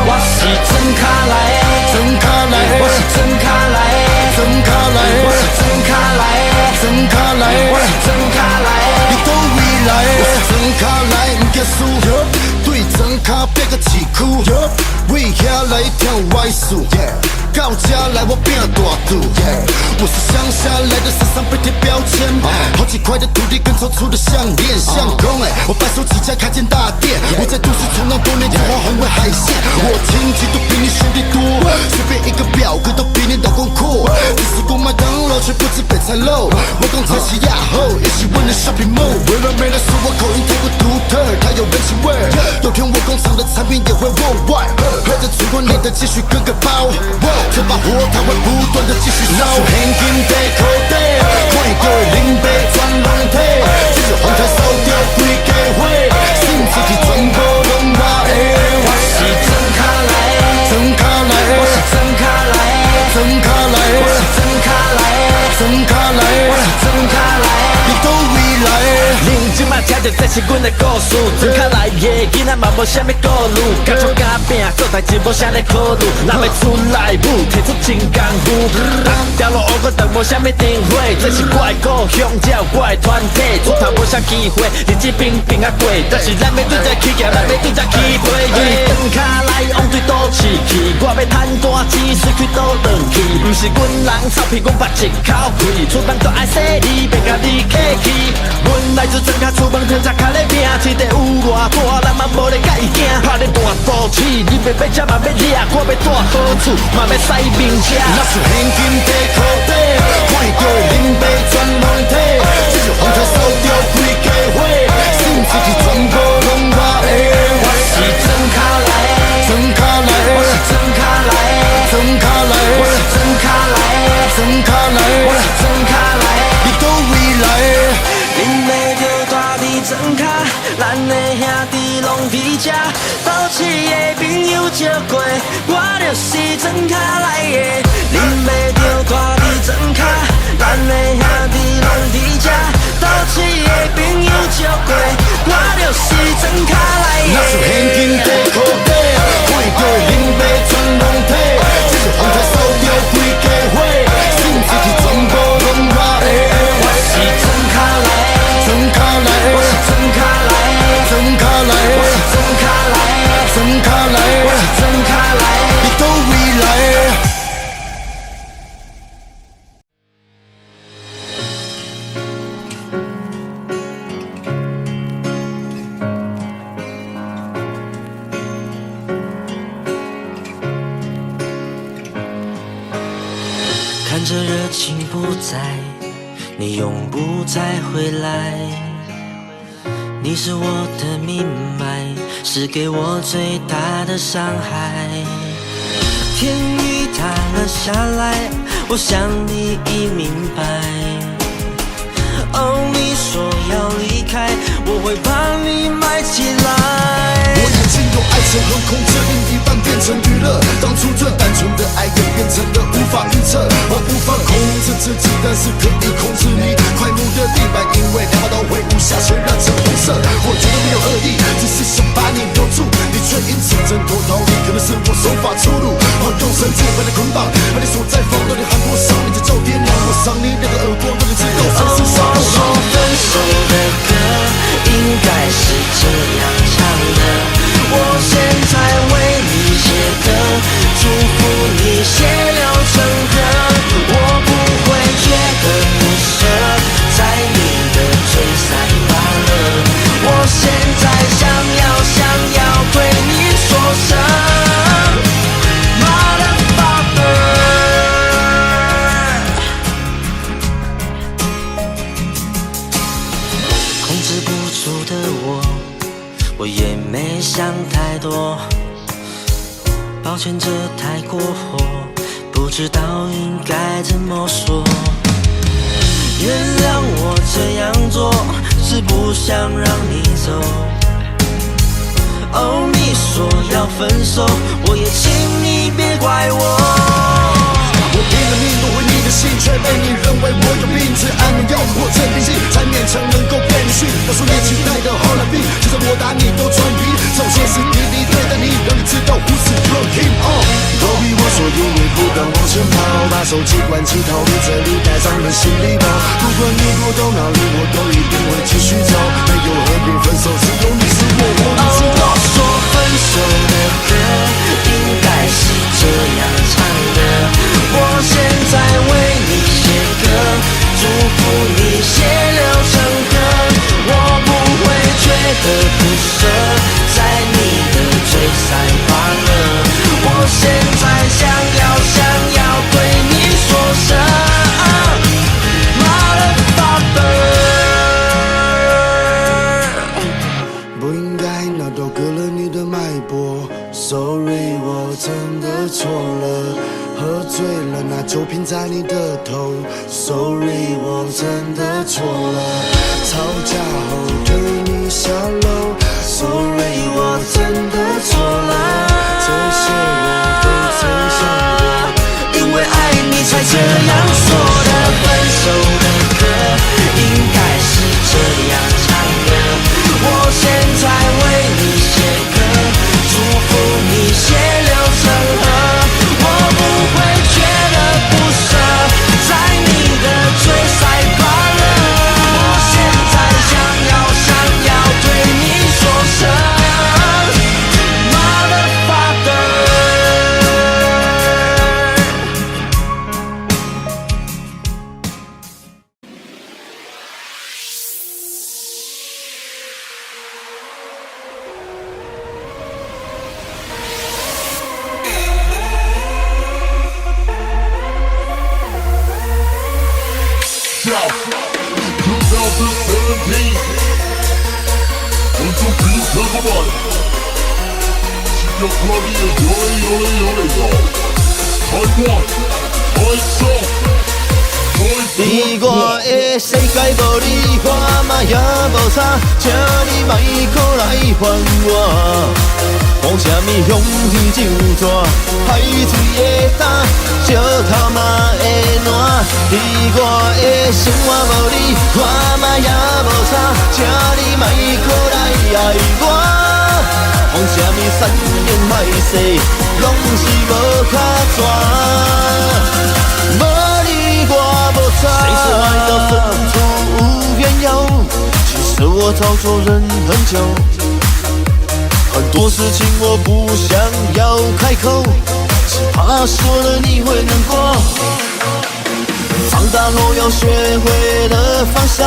我是真卡来的，真卡来的，我是真卡来的，真卡来的，我是真卡来的，真卡来的，我是真卡来的，你倒位来的？我是真卡来，毋惊输，对真卡变个市区，为遐来跳歪数。到家来我变大度，我是乡下来的，身上被贴标签，好几块的土地跟抽出的项链，相公我白手起家开间大店，我在都市闯荡多年，才华红为海鲜，我亲戚都比你兄弟多，随便一个表哥都比你老公阔，只吃过麦当劳却不吃北菜肉，我讲菜市亚后，一起问的 shopping mall， 为了美来说我口音太过独特，太有人情味，有天我工厂的产品也会 worldwide， 陪着全国内的继续割个包。这把火它会不断的继续烧，拿出现金在口袋，看会到的林北全拢体，这是风台扫掉规家伙，是毋是全部拢我的？我是真卡来的，真卡来的，我是真卡来的，真卡来的，我是真卡来的，真卡来的，我是真卡来的，你倒位来的？恁即马听着这是阮的故事，真卡来的囡仔嘛无啥物顾虑，敢做敢拼，做代志无啥咧考虑，若要出来舞，提出真功夫，条路乌个长无啥物灯火，这是我的故乡，才有我的团体，出头无啥机会，日子平平啊过，但是咱要对在起行，咱要对在起飞，真卡来往对倒市去，我要赚大钱，随去倒转去，不是阮人臭屁，阮捌一口气，出门就爱洗你，别甲你客气，阮来自真卡出门天才卡咧拼，市地有偌大，咱嘛无咧介意惊，拍咧大赌气，你要买车嘛要掠，我要住好厝，嘛要驶名车。拿出现金在口袋，看会到的林北全拢体，这是风台扫掉规家伙，是毋是全部拢我的？我是真卡来的，真卡来的，我是真卡来的，真卡来的，我是真卡来的，真卡来的，我是真卡来的，你倒位来的？恁要着大地真卡，咱的兄弟拢伫遮，斗市的朋友招过，我就是真卡来的。恁要着大地真卡，咱的兄弟拢伫遮，斗市的朋友招过，我就是真卡来的。拿出现金在口袋，看会到的林北全拢体，这是风台扫掉规家伙，是毋是全部拢我的？我是真卡来的，真卡来的，我是真卡来的，真卡来的，我是真卡来的，真卡来的，我是真卡来的，你倒位来的？看着热情不在，你永不再回来。你是我的命脉，是给我最大的伤害。天雨打了下来，我想你已明白。哦，你说要离开，我会把你埋起来。我眼睛有爱成横空，这另一半变成娱乐。当初最单纯的爱演变成了无法预测。我无法控制自己，但是可以控制你。快木的地板，因为两把刀会无下全染成红色。我觉得没有恶意，只是想把你留住。你却因此挣脱逃离，可能是我手法出路。我用绳子把你捆绑，把你锁在房兜里，喊多少你就叫爹娘。我赏你两个耳光，让你知道谁是杀我说分手的歌应该是这样唱的，我现在为你写歌，祝福你血流成河。我不会觉得不舍，在你的追散罢了。我现在想要对你说声 Motherfucker。控制不住的我也没想太多，抱歉这太过火，不知道应该怎么说。原谅我这样做，是不想让你走。哦，你说要分手，我也请你别怪我。我拼了命夺回你的心，却被你认为我有病。只安眠药或镇定剂，才勉强能够被你训。告诉你期待的好来宾，就算我打你都穿逼，这种歇斯底里对待你，让你知道胡是 rocking on。都比我说因为不敢往前跑，把手机关机逃离这里，带上了行李包。不管你过到哪里，我都一定会继续找。没有和平分手，只有你是我知道。我说分手的歌应该是这样唱的，我现在为你写歌，祝福你血流成河。我不会觉得不舍，在你的追散罢了。我现在想要对你说声 Motherfucker。不应该拿刀割了你的脉搏 ，Sorry， 我真的错了。喝醉了，拿酒瓶在你的头 ，Sorry， 我真的错了。吵架后对你下楼 ，Sorry， 我真的错了。这些我都曾想过，因为爱你才这样说的。分手的歌应该是这样唱的，我现在为你写歌，祝福你血流成河。我不会觉得不舍，在你的追赛罢了。我现在想要对你说声 Motherfucker。你我的世界无你，我嘛也无差，请你莫过来烦我。讲啥物向天就大，海水会干，石头嘛会烂。你我的生活无你，我嘛也无差，请你莫过来爱我。讲啥物善言歹势，拢是无卡纸。无你我无差。谁说爱到深处无边遥？其实我早做人很久。很多事情我不想要开口，只怕说了你会难过。长大后要学会了放手，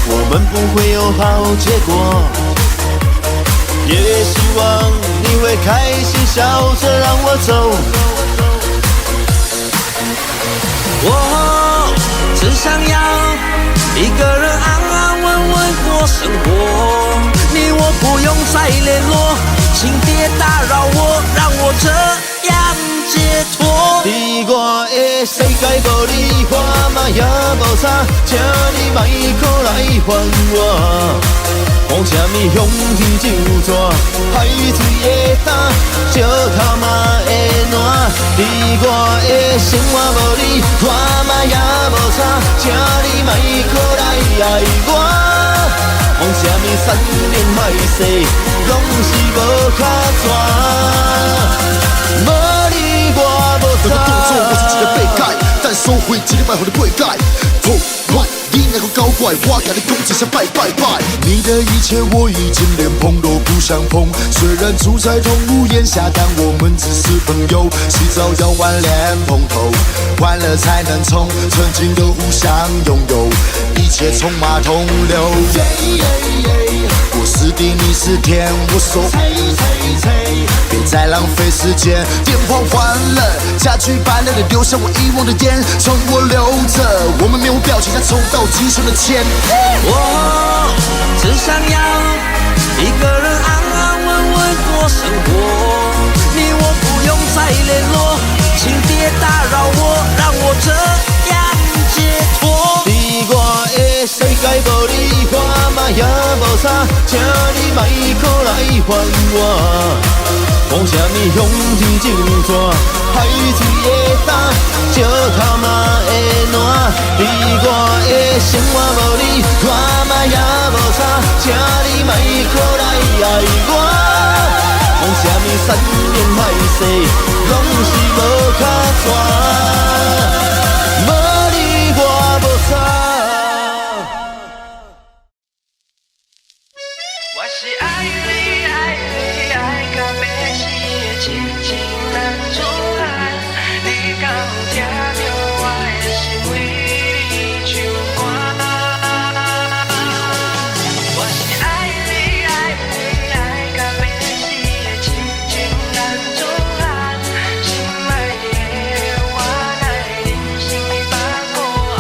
我们不会有好结果。也希望你会开心笑着让我走。我生活，你我不用再联络，请别打扰我，让我这样解脱。伫我的世界无你，我嘛也无差，请你莫搁来烦我。讲啥物向天就蛇，海水会干，石头嘛会烂。伫我的生活无你，我嘛也无差，请你莫搁来爱我。讲啥物山盟海誓，拢是无卡纸，无你我无差。每个动作我是一个被盖，但收回一礼拜后的跪盖。你那个搞怪，我跟你讲一声拜拜拜。你的一切我已经连碰都不想碰，虽然住在同屋檐下，但我们只是朋友。洗澡要换脸蓬头，换了才能冲，曾经的互相拥有，一切从马桶流。我是地，你是天，我手别再浪费时间。电话换了，家具搬了，留下我遗忘的烟，算我留着。我们没有表情，但抽到极深的钱。我只想要一个人安安稳稳过生活，你我不用再联络，请别打扰我，让我这样解脱。伫我的世界无你，我嘛也无差，请你莫搁来烦我。讲啥物向天就蛇，海水会干，石头嘛会烂。伫我的生活无你，我嘛也无差，请你莫搁来爱我。讲啥物山盟海誓，拢是无卡纸，无你我无差。我是爱你爱你爱到要死的痴情男子汉，你敢有听到我的心为你唱歌？我是爱你爱你爱到要死的痴情男子汉，心爱的我来忍心把我红。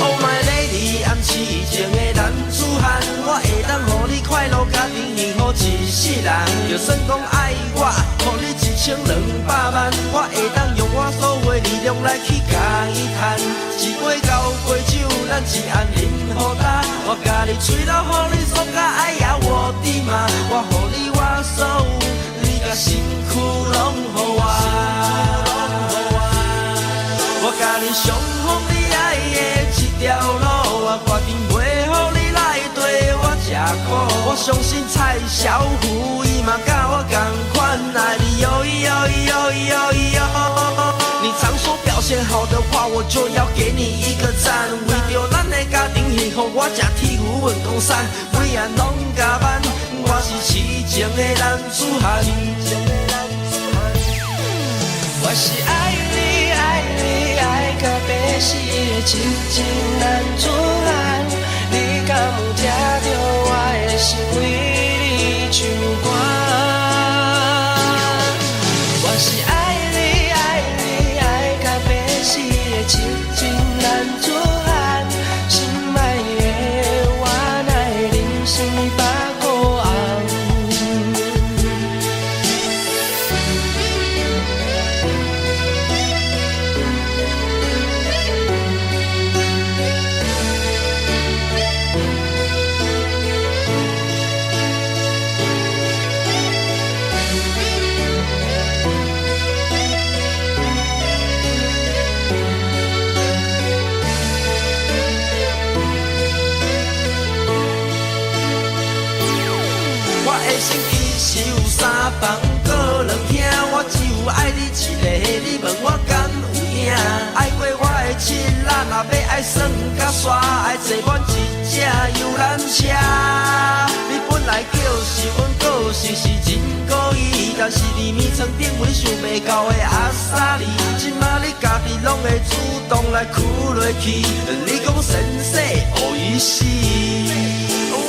Oh my lady， 暗痴情的男子汉，我会当予你快乐，家庭幸福一世人。就算讲爱我，予你1200万，我会当用我所有力量来去甲伊赚。一杯交杯酒，咱一暗饮好干。我甲你吹到，予你爽甲爱呀我的妈，我予你我所有，你甲身躯拢予我。我甲你上好你爱的一条路，我决定袂予你来对我吃苦。我相信蔡小虎伊嘛甲我同款爱你哟哟哟哟哟。你常说表现好的话，我就要给你一个赞。为着咱的家庭幸福，我吃铁牛运动衫，每晚拢加班。我是痴情的男子汉。我是爱你爱你爱到要死的痴情男子汉，你敢有听到我的心为你唱歌？我是爱你爱你爱到要死的痴情男子汉，心爱的我来忍心把我红。我的心其实有3房搁2厅，我只有爱你一个，你问我敢有影？爱过我的七仔，若要爱耍甲煞，爱坐满一只游览车。你本来就是阮个性是真故意，但是你眠床顶有你想袂到的阿萨利，今仔你家己拢会主动来哭落去，你讲先生何意思？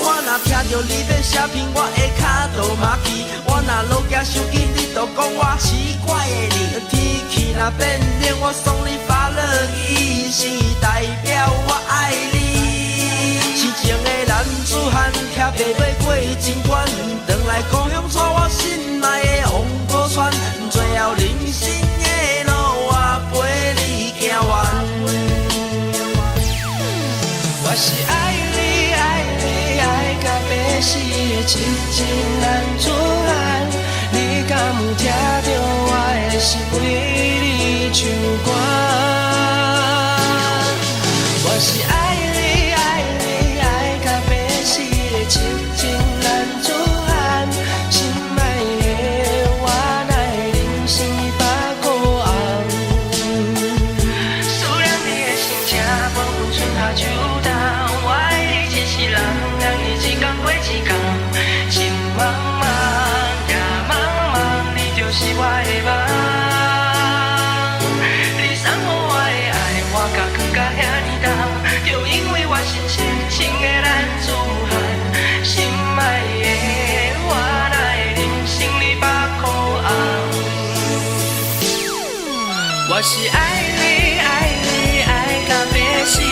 我若听到你要写片，我的脚就麻去。我若落架伤紧，你就讲我奇怪的你。天气若变冷，我送你发热衣，是代表我爱你。子汉，徛白马过情关，转来故乡带我心爱的黄浦船，最后人生的路我陪你行完。我是爱你爱你爱到白死的痴情男子汉，你敢有听到我的心为你唱歌？我是爱你爱你爱到白死的痴情男子汉，心爱的我哪会忍心把苦红？思念你的心情无分春夏秋冬，我爱你一世人，让你一天过一天，心茫茫夜茫茫，你就是我的梦。你送予我的爱，我甲藏甲遐尼重，就因为我是痴情的男子汉，心爱的我哪会忍心你把苦红？我是爱你爱你爱到白死的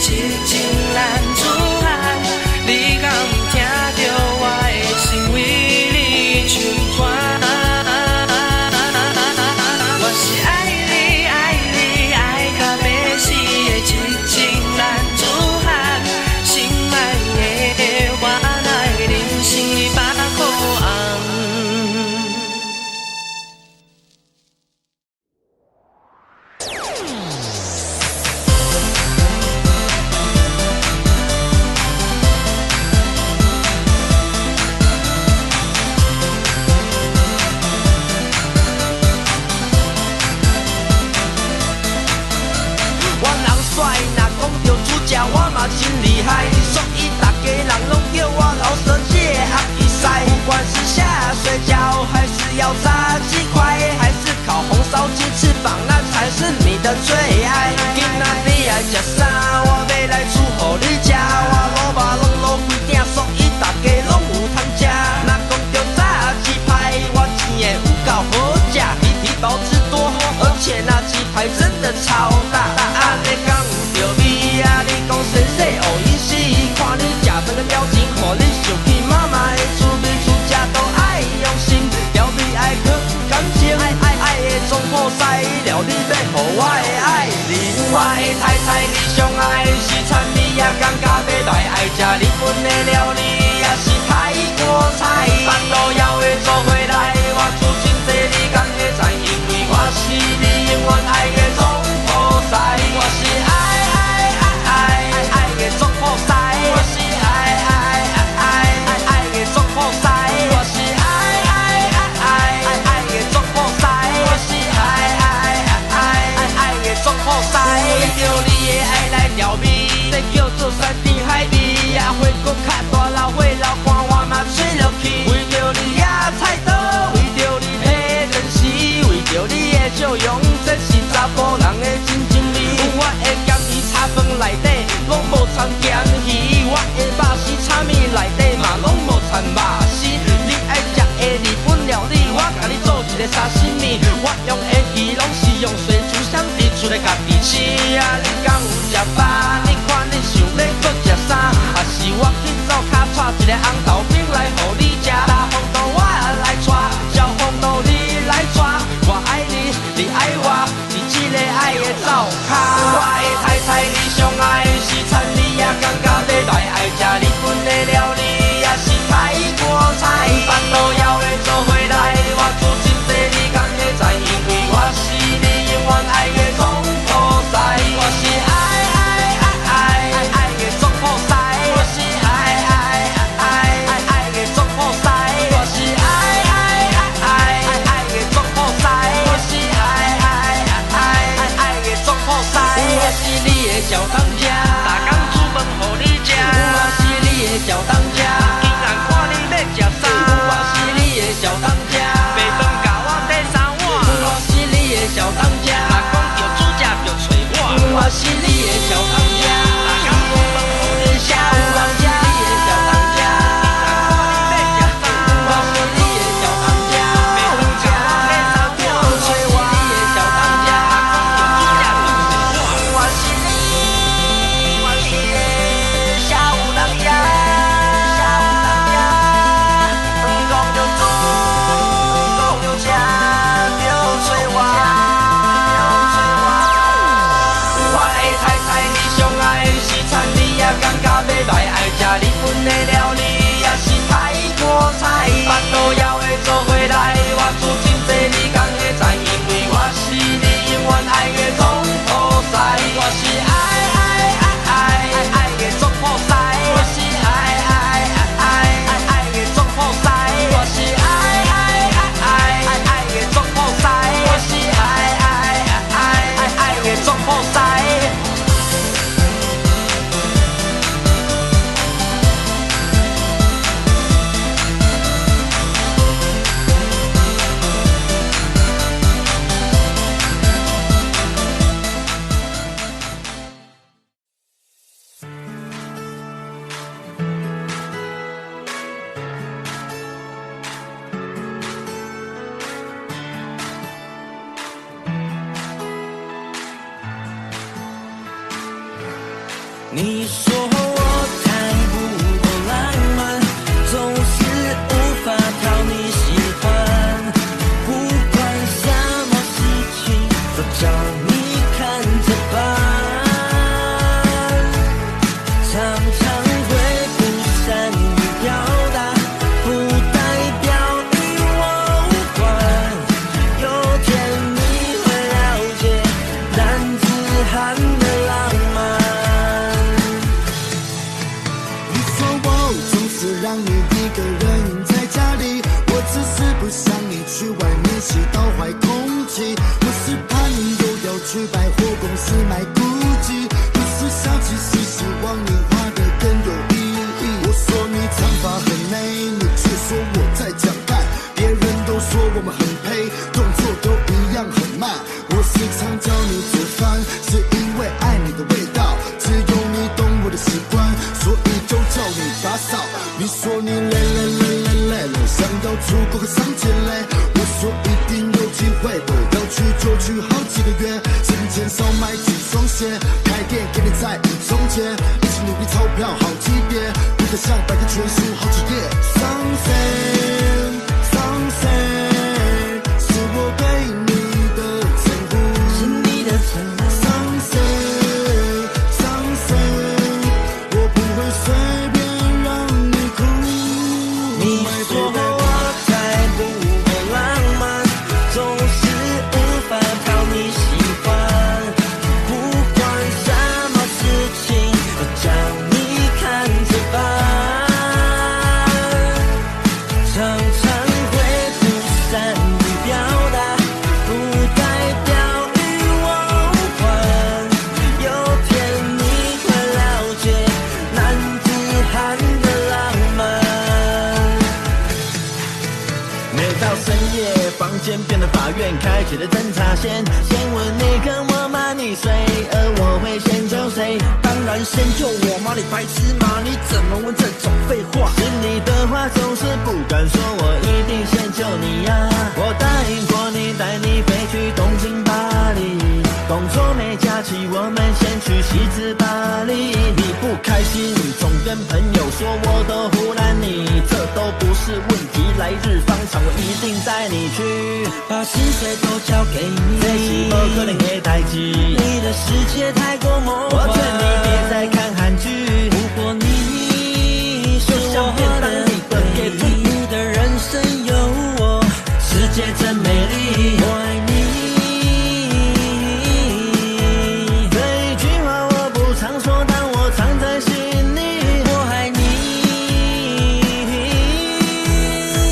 痴情男子汉，你敢有听到我的心为你唱歌？我是爱你爱你爱到白死的痴情男子汉，心爱的我哪会忍心你把苦红？我人帅，若讲到主角，我嘛真厉害，所以大家人拢叫我老蛇姐阿比赛。不管是下水饺，还是要炸鸡块，还是烤红烧鸡翅膀，那才是你的最爱。今仔你爱吃啥，我要来煮予你吃。我老爸拢卤规鼎，所以大家拢有通吃。若讲到炸鸡排，我煮的有够好吃，皮薄汁多，而且那鸡排真的超大。你讲有着味啊，你讲先生有意思，看你食饭的表情，予你想起妈妈的滋味，煮食都爱用心，料理爱去感情，爱的总破塞，料理要予我的爱人。我的太太，你上爱是餐，你也感觉要来爱食日本的料理，也是泰国菜，饭都要会做回来，我煮真济你敢会知，因为我是你永远爱的总破塞。我是爱的总破塞，我是爱的总破塞，我是爱的总破塞，我是爱的总破塞。为着你的爱来调味，这叫做山珍海味，也会搁较大老火老看我嘛吹落去。为着你野菜刀，为着你黑人丝，为着你的笑容，这是查甫人的真情味。我的咸鱼炒饭内底拢无掺咸鱼，我的肉丝炒面内底嘛拢无掺肉丝。你爱食的日本料理，我甲你做一个沙西米，我用的鱼拢是用水煮香滴出来家己吃啊。你敢有食饱？你看你想要搁食啥？还是我去灶骹带一个红豆饼来予你食？大风度我来带，小风度你来带。我爱你，你爱我，是一个爱的灶骹。我的太太，你上爱是餐，你也感觉要来爱食日本的料理，也是泰国菜，饭都要会做回来，我煮真济你敢会知，因为我是你永远爱的总破塞。我是爱的总破塞，我是爱的总破塞，我是爱的总破塞，我是爱的总破塞。我是你的小当家，逐工煮饭予你吃。我是你的小当家，今晚看你要吃啥。我是你的小当家，白饭甲我底三碗。我是你的小当家，若讲着煮食着找我。我是你的小当家，逐工煮饭予你吃。我是你的小当家，今晚看你要吃啥。我是你的小当家，白饭甲我底三碗。我是你的小当家，若讲着煮食着找我。我是你的小当家。你说我太不够浪漫，总是无法讨你喜欢。不管什么事情，都找你看着办。常常会不善于表达，不代表与我无关。有天你会了解男子汉的浪漫。你说我总是让你一个人在家里，我只是不想你去外面吸到坏空气。我是怕你又要去百货公司买 GUCCI， 不是小气，是希望你花得更有意义。我说你长发很美，你却说我在讲淡。别人都说我们很配，动作都一样很慢。我时常教你做饭，是因为爱你的味道，只有你懂我的习惯，所以就叫你打扫。你说你累了，想要出国和上街嘞。我说一定有机会的，要去就去好几个月，省钱少买几双鞋，开店给你在一中街，一起努力钞票好几遍，不得像百科全书好几页。Sunset，是我对你的称呼，是你的称呼。Sunset，我不会随便让你哭。你说我太不够浪漫，总是无法讨你喜欢。不管什么事情，都叫你看着办。常常会不善于表达，不代表与我无关。有天你会了解男子汉的浪漫。每到深夜，房间变得法院，开启了侦查线。先问你跟我吗？你睡，而我会先救谁？当然先救我吗？你白痴吗？你怎么问这种废话？是你的话总是不敢说，我一定先救你呀！我答应过你，带你飞去东京、巴黎，工作没假期，我们先去西子巴黎。你不开心，总跟朋友说我都胡乱你，这都不是问题。来日方长，我一定带你去，把薪水都交给你，这是不可能的代志。你的世界太过梦幻，我劝你别再看韩剧。不过你是我的唯一，你的人生有我，世界真美丽，我爱你。这一句话我不常说，但我藏在心里。我爱你。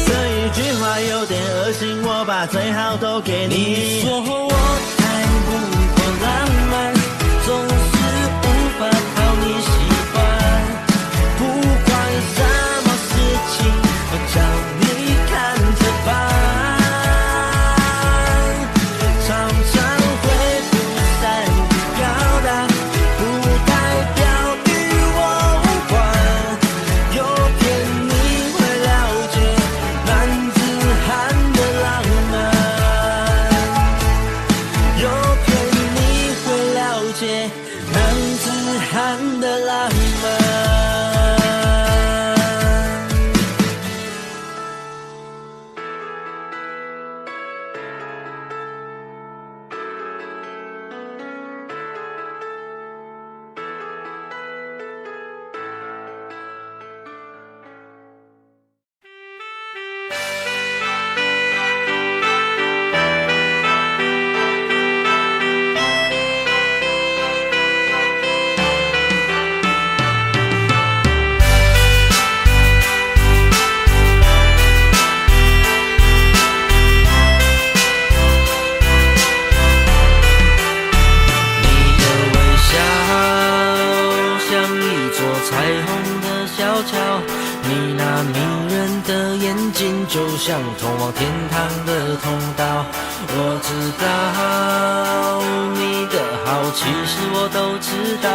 这一句话有点恶心，我把最好都给你。你说我太不够浪漫，总是无法讨你喜欢。不管什么事情，都叫你看着办。常常会不善于表达，不代表与我无关。有天你会了解男子汉的浪漫。有天你会了解男子汉的浪漫。你那迷人的眼睛就像通往天堂的通道，我知道你的好，其实我都知道。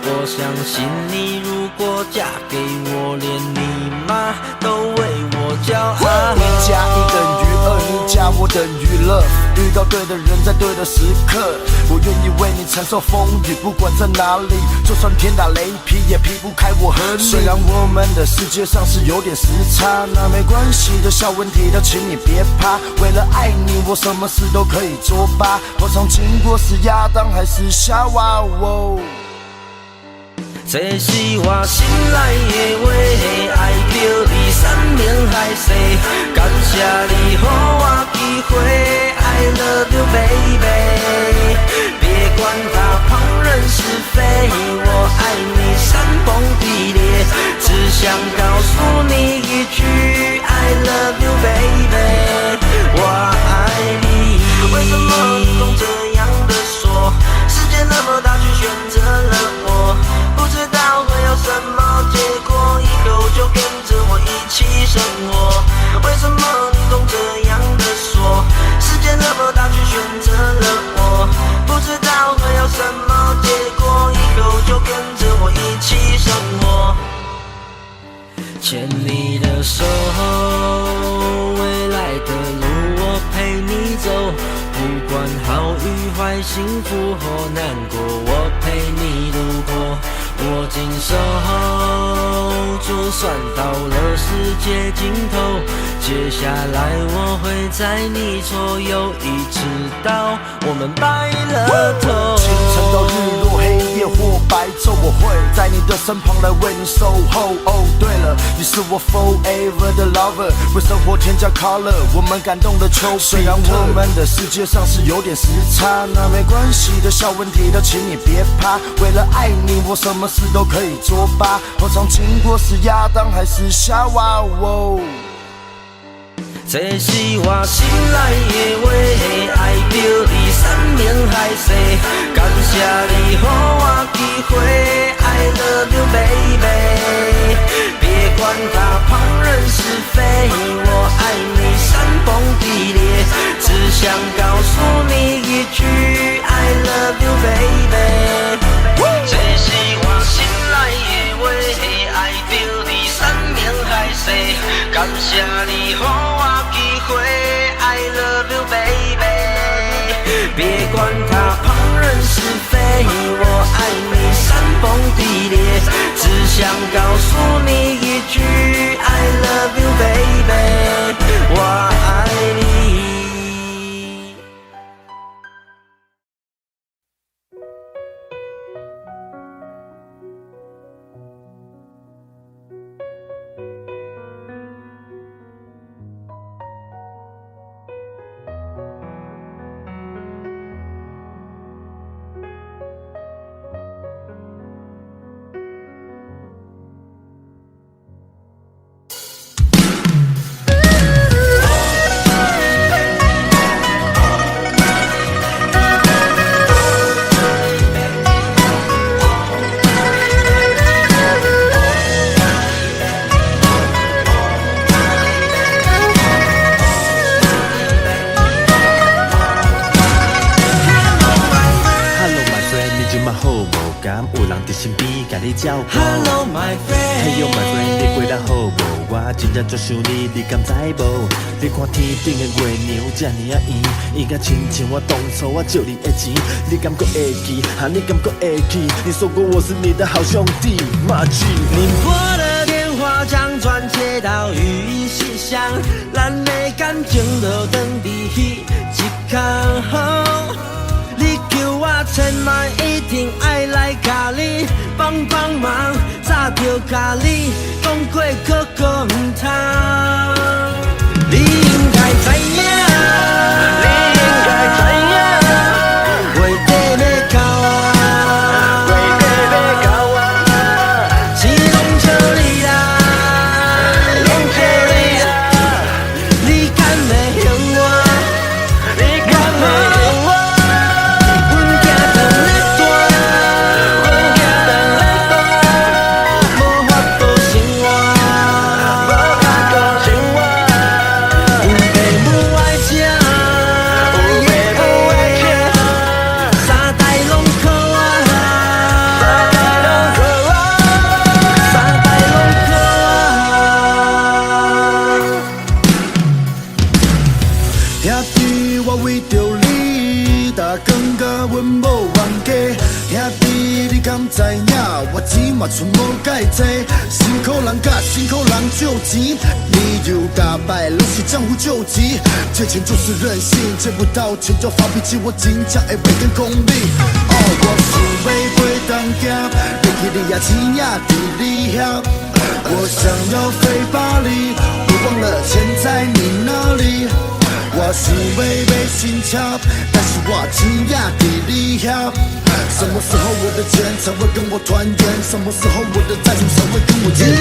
我相信你，如果嫁给我，连你妈都为我骄傲。你加一等于二，你加我等于乐。遇到对的人，在对的时刻，我愿意为你承受风雨，不管在哪里，就算天打雷劈，也劈不开我和你。虽然我们的世界上是有点时差，那没关系的，小问题的，请你别怕。为了爱你，我什么事都可以作罢。我曾经过是亚当还是夏娃？哦，这是我心内的话，爱着你山盟海誓，感谢你给我机会。I love you baby， 别管他旁人是非，我爱你山崩地裂，只想告诉你一句 I love you baby， 我爱你。为什么你总这样的说？世界那么大，却选择了我。不知道会有什么结果，以后就跟着我一起生活。为什么你总这样的说？世界那么大，却选择了我。不知道会有什么结果，以后就跟着我一起生活。牵你的手，未来的路我陪你走，不管好与坏，幸福或难过，我陪你度过。握紧手，就算到了世界尽头，接下来我会在你左右，一直到我们白了头。清晨到日落，黑夜或白昼，我会在你的身旁来为你守候。哦，对了，你是我 forever 的 lover， 为生活添加 color， 我们感动的丘比特。虽然我们的世界上是有点时差，那没关系的，小问题的，请你别怕。为了爱你，我什么事都可以作罢。我曾经过是亚当还是夏娃？哦，这是我心内的话，爱着你山盟海誓，感谢你给我机会。I love you baby， 别管他旁人是非，我爱你山崩地裂，只想告诉你一句 I love you baby。这是我心内的话，爱着你山盟海誓，感谢你给我机会 I love you baby， 别管他旁人是非，我爱你山崩地裂，只想告诉你一句 I love you baby， 我爱你。Hello my friend， Hey yo my friend， 你过得好无？我真正足想你，你敢知无？你看天顶的月亮这呢啊圆，伊甲亲像我当初我借你的钱，你敢搁会记？你敢搁会记？你说过我是你的好兄弟，马吉。你拨的电话将转接到语音信箱，咱的感情就当伫迄一刻。你叫我千万一定爱来甲你帮忙，早就甲你讲过，可唔通。你应该知影，你应该知影，月底要到啊，月底要到啊，钱拢借你啦，拢借你啦，你敢会还我？你敢会还我？大讲甲阮无冤家，兄弟你敢知影？我钱嘛剩无介济，辛苦人甲辛苦人借钱，你又打败拢是江湖救急，借钱就是任性，借不到钱就发脾气，我真正会袂跟讲你。我想要飞东行，你去你呀钱也伫你遐，我想要飞巴黎，不忘了钱在你那里。我想要买新车，但是我钱也伫你遐。什么时候我的钱才会跟我团圆？什么时候我的债主才会跟我见面？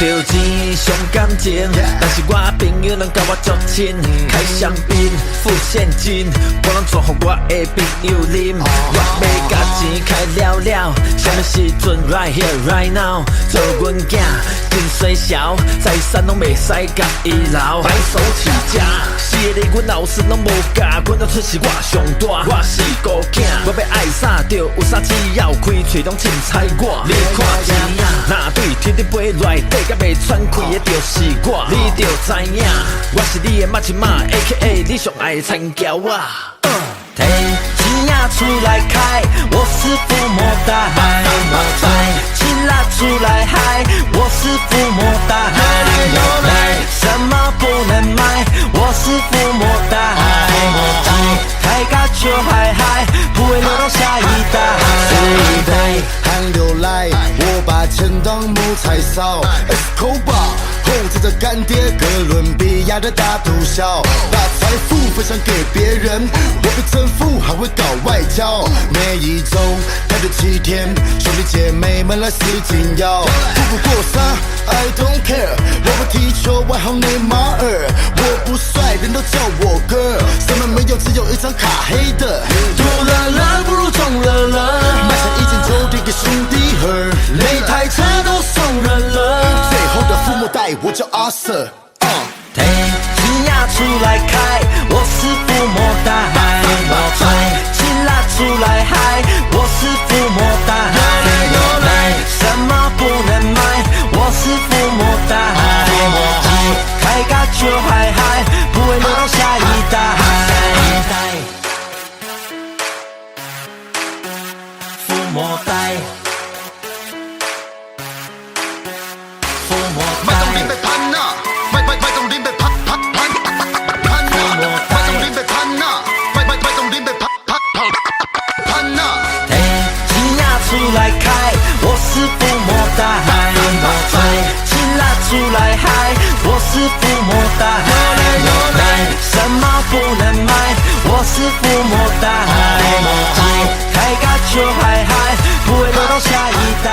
着钱伤感情，但是我朋友拢甲我足亲，开香槟付现金，我拢转互我的朋友啉。我要甲钱开了了，什么时阵 right here right now， 做阮囝真衰小，财产拢袂使甲伊留，白手起家，四个阮老师拢无教，阮到出世我上大，我是孤囝，我要爱啥着有啥只要开喙拢凊彩我。你看钱啊，若对天伫杯内底。甲袂喘气的就是我，你着知影，我是你的马吉马 ，A.K.A 你上爱的参交啊。提钱呀出来开，我是伏魔大海，钱啦出来嗨，我是伏魔大海，什么不能买，我是伏魔大海，开个就嗨嗨，不会落到下一代。寒流来，我把钱当木材烧 ，Escobar 控制着干爹哥伦比亚的大毒枭，把财富分享给别人，我比政府还会搞外交。每一周带着7天，兄弟姐妹们来死紧要，富不过杀 ，I don't care， 我不踢球，外号内马尔，我不帅，人都叫我哥，什么没有，只有一张卡黑的，多了了不如中了了，买上一件酒店给兄弟喝，每台车都送人了，最后的父母代我叫阿 Sir。提钱呀出来开，我是伏魔大海，钱啦出来嗨，我是伏魔大海，什么不能买，我是伏魔大海，开个就嗨嗨，不会落到下一代。伏魔代，伏魔代。出来开，我是伏魔大海，钱啦出来嗨，我是伏魔大海，什么不能买，我是伏魔大海，开个就嗨嗨，不会落到下一代。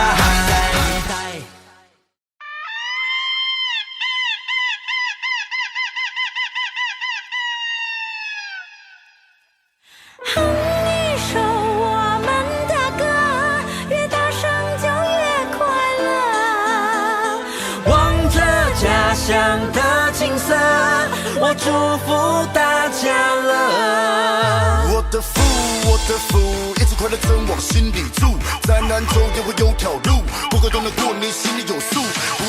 想的景色，我祝福大家了。我的福，一直快乐真往心里住，再难走也会有条路，过个都能过，你心里有数。不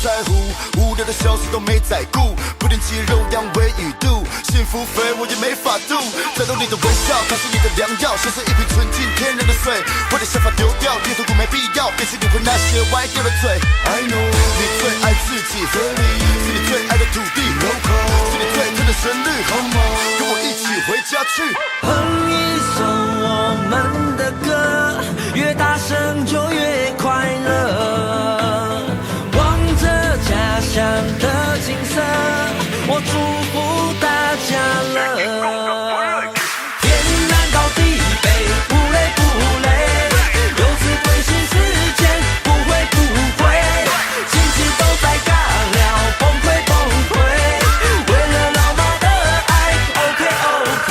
在乎，无聊的小事都没在顾，不练肌肉养胃与肚，幸福肥我也没法度。再懂你的微笑，它是你的良药，像是一瓶纯净天然的水，我的想法丢掉，低头顾没必要，别去理会那些歪掉的嘴。I know 你最爱自己，是你最爱的土地。下去。哼一首我们的歌，越大声就越快乐。望着家乡的景色，我祝福大家了。天南高地北，不累不累，游子归心似箭，不会不会，亲戚都在尬聊，崩溃崩溃，为了老妈的爱 ，OK OK。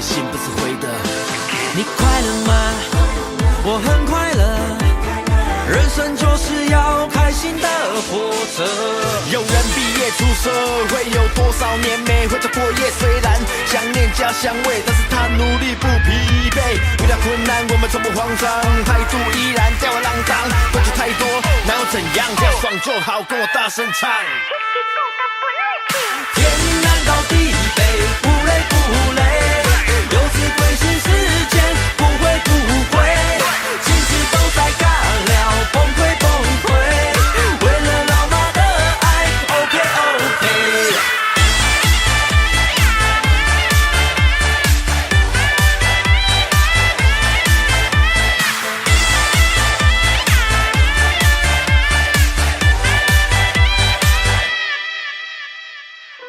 心不是灰的，你快乐吗？我很快乐，人生就是要开心的活着。有人毕业出社会，有多少年没回家过夜？虽然想念家乡味，但是他努力不疲惫。遇到困难我们从不慌张，态度依然吊儿郎当。工作太多哪有怎样，只要爽就好，跟我大声唱。天南高地北，不累不累，游子归心似箭，不会不会，亲戚都在尬聊，崩溃崩溃，为了老妈的爱 ，OK OK。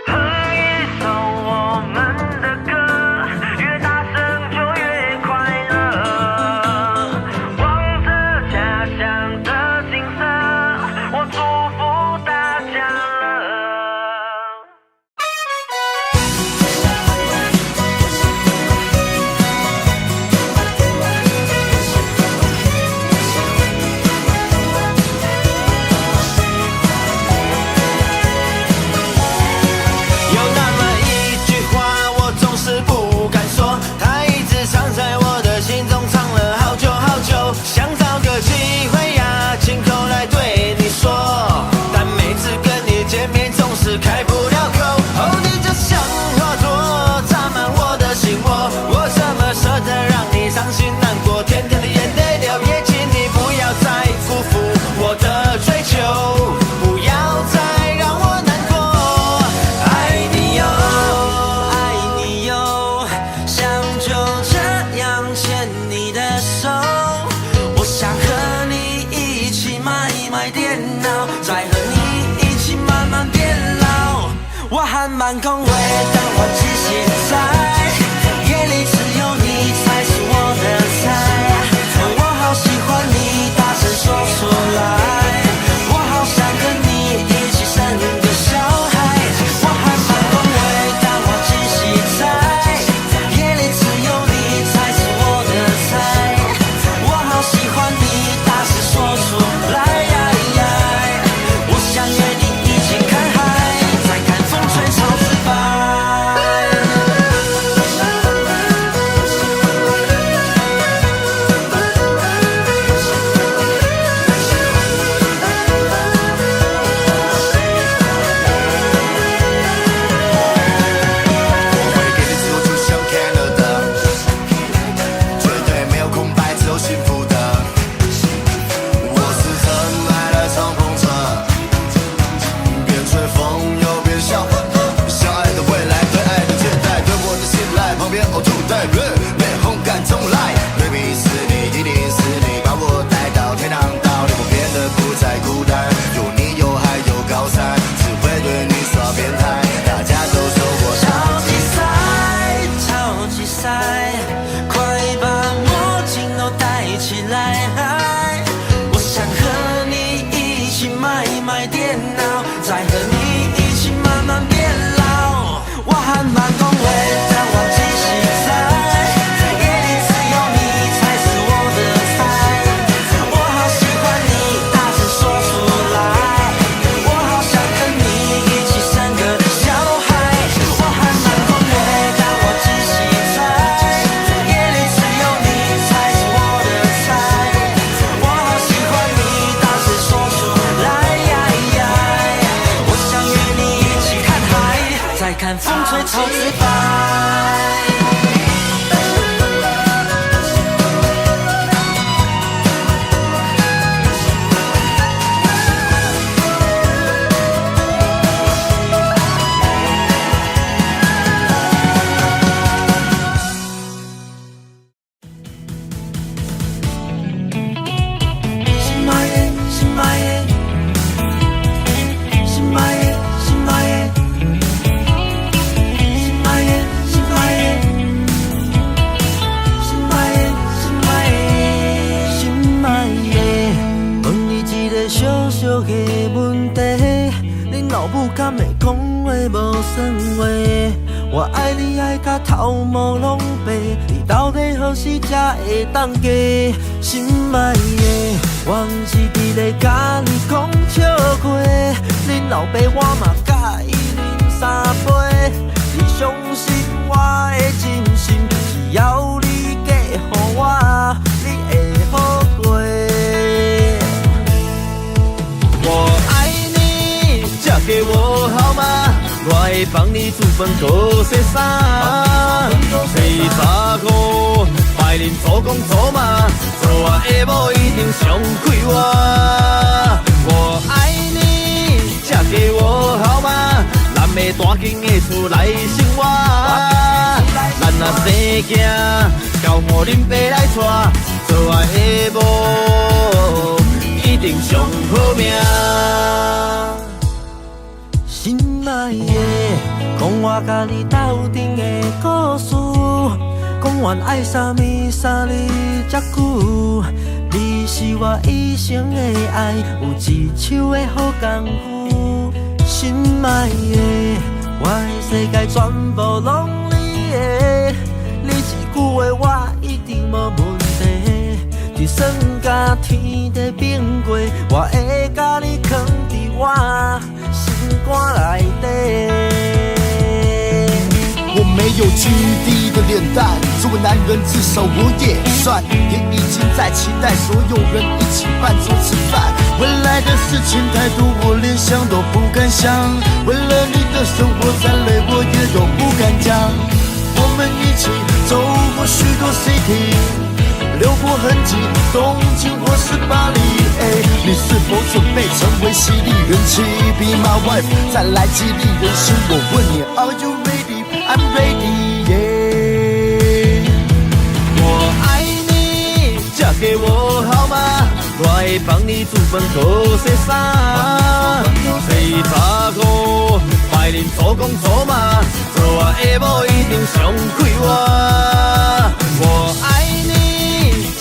哼一首我们的歌。风吹草吹白。敢会讲话无算话，我爱你爱甲头毛拢白，你到底何时才会当嫁？心爱的，我不是伫咧甲你讲笑话，恁老爸我嘛甲伊啉三杯，你相信我的真心，只要你嫁予我，你会好过。我爱你，嫁给我好吗？我会帮你煮饭、搁洗衫，洗衫裤，拜恁做公做妈，做我的某一定上快活。我爱你，嫁给我好吗？咱要大间的厝来生活，咱若生囝，交予恁爸来带，做我的某一定上好命。心爱的，讲我甲你斗阵的故事，讲阮爱啥物啥你才久，你是我一生的爱，有一手的好功夫。心爱的，我的世界全部拢你的，你一句话我一定无问题，就算甲天地变过，我会甲你藏伫我心肝内底。我没有居低的脸蛋，作为男人至少我也算，也已经在期待所有人一起饭桌吃饭。未来的事情太多，我连想都不敢想。为了你的生活再累，我也都不敢讲。我们一起走过许多 city， 留过痕迹，东京或是巴黎。你是否准备成为犀利人妻 ？Be my wife， 再来激励人心。我问你 ，Are you ready？I'm ready， yeah。我爱你，嫁给我好吗？我会帮你煮饭、搁洗衫，洗衫裤，拜恁做公做妈，做我的某一定上快活。我爱你，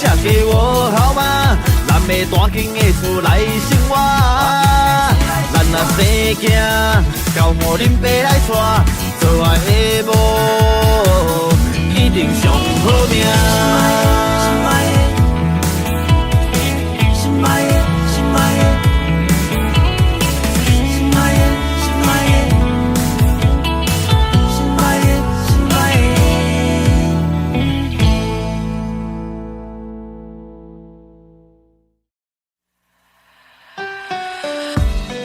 嫁给我好吗？咱要大间的厝来生活，咱若生囝，交予恁爸来带，做我的某一定上好命。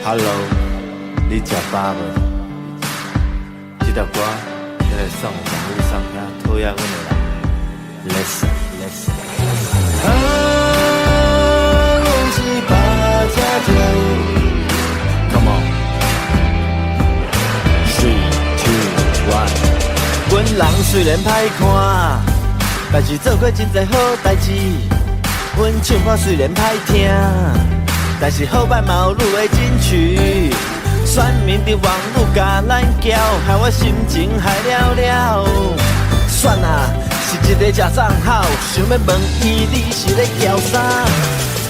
Hello， 你食饱无？这条歌要来送网络上遐讨厌阮的人。Listen。我是八家将 ，Come on，3、2、1。阮人虽然歹看，但是做过真侪好代志。阮唱歌虽然歹听。但是好歹嘛有路的争取，选民伫网络甲咱叫，害我心情害了了。算啊，是一个假账号，想要问伊你是咧叫啥？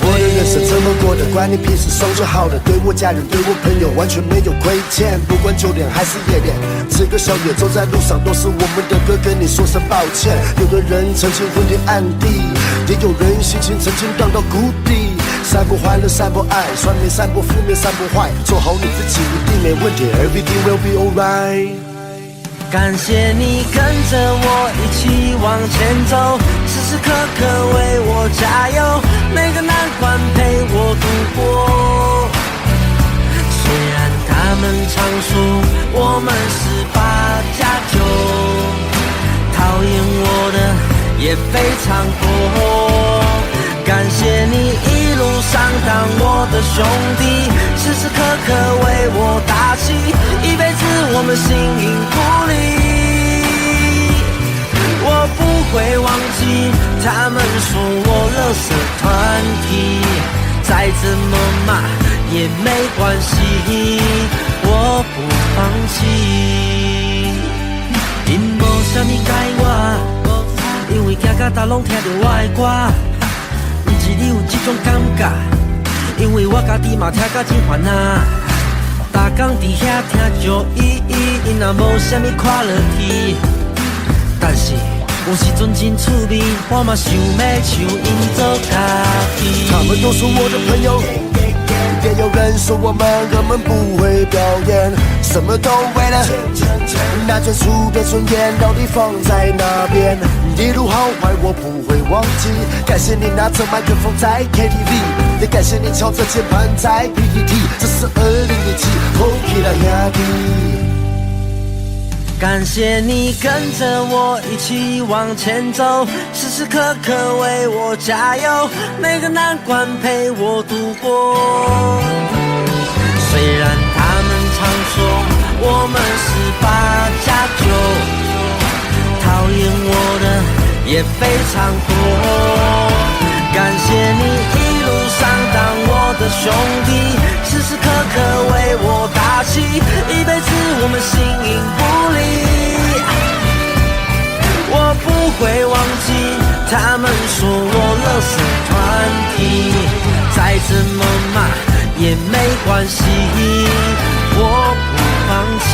我的人生怎么过的，关你屁事，sống就好了。对我家人，对我朋友，完全没有亏欠。不管9点还是夜点，吃个宵夜，走在路上都是我们的歌，跟你说声抱歉。有的人曾经昏天暗地，也有人心情曾经荡到谷底。散播欢乐，散播爱，酸面散播负面，散播坏，做好你自己一定没问题 ，Everything will be alright。感谢你跟着我一起往前走，时时刻刻为我加油，每个难关陪我度过。虽然他们常说我们是八非常多。感谢你一路上当我的兄弟，时时刻刻为我打气，一辈子我们形影不离。我不会忘记他们说我垃圾团体，再怎么骂也没关系，我不放弃。因无啥物解我，因为行到倒拢听着我的歌。不是你有这种感觉，因为我家己嘛听甲真烦啊。逐工伫遐听就伊，因也无啥物看落去，但是有时阵真趣味，我嘛想要像因做家己。他们都是我的朋友，也有人说我们根本不会表演，什么都为了那最初的尊严到底放在哪边？一路好坏我不会忘记，感谢你拿着麦克风在 KTV， 也感谢你敲着键盘在 PPT， 这是2017后期的兄弟。感谢你跟着我一起往前走，时时刻刻为我加油，每个难关陪我度过。虽然他们常说我们是8+9，讨厌我的也非常多。感谢你一路上当我的兄弟，时时刻刻为我打气，一辈子我们形影不离。我不会忘记他们说我垃圾团体，再怎么骂也没关系，我不放弃。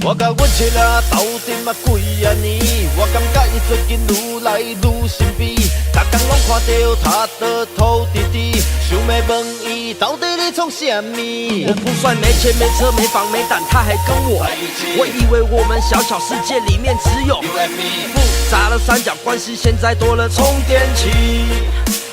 我甲阮妻仔斗阵嘛几啊年，我感觉伊最近愈来愈神秘，逐工拢看到他的头弟弟，想要问伊到底你创啥物？我不算没钱没车没房没胆，他还跟我以为我们小小世界里面只有复杂的三角关系，现在多了充电器。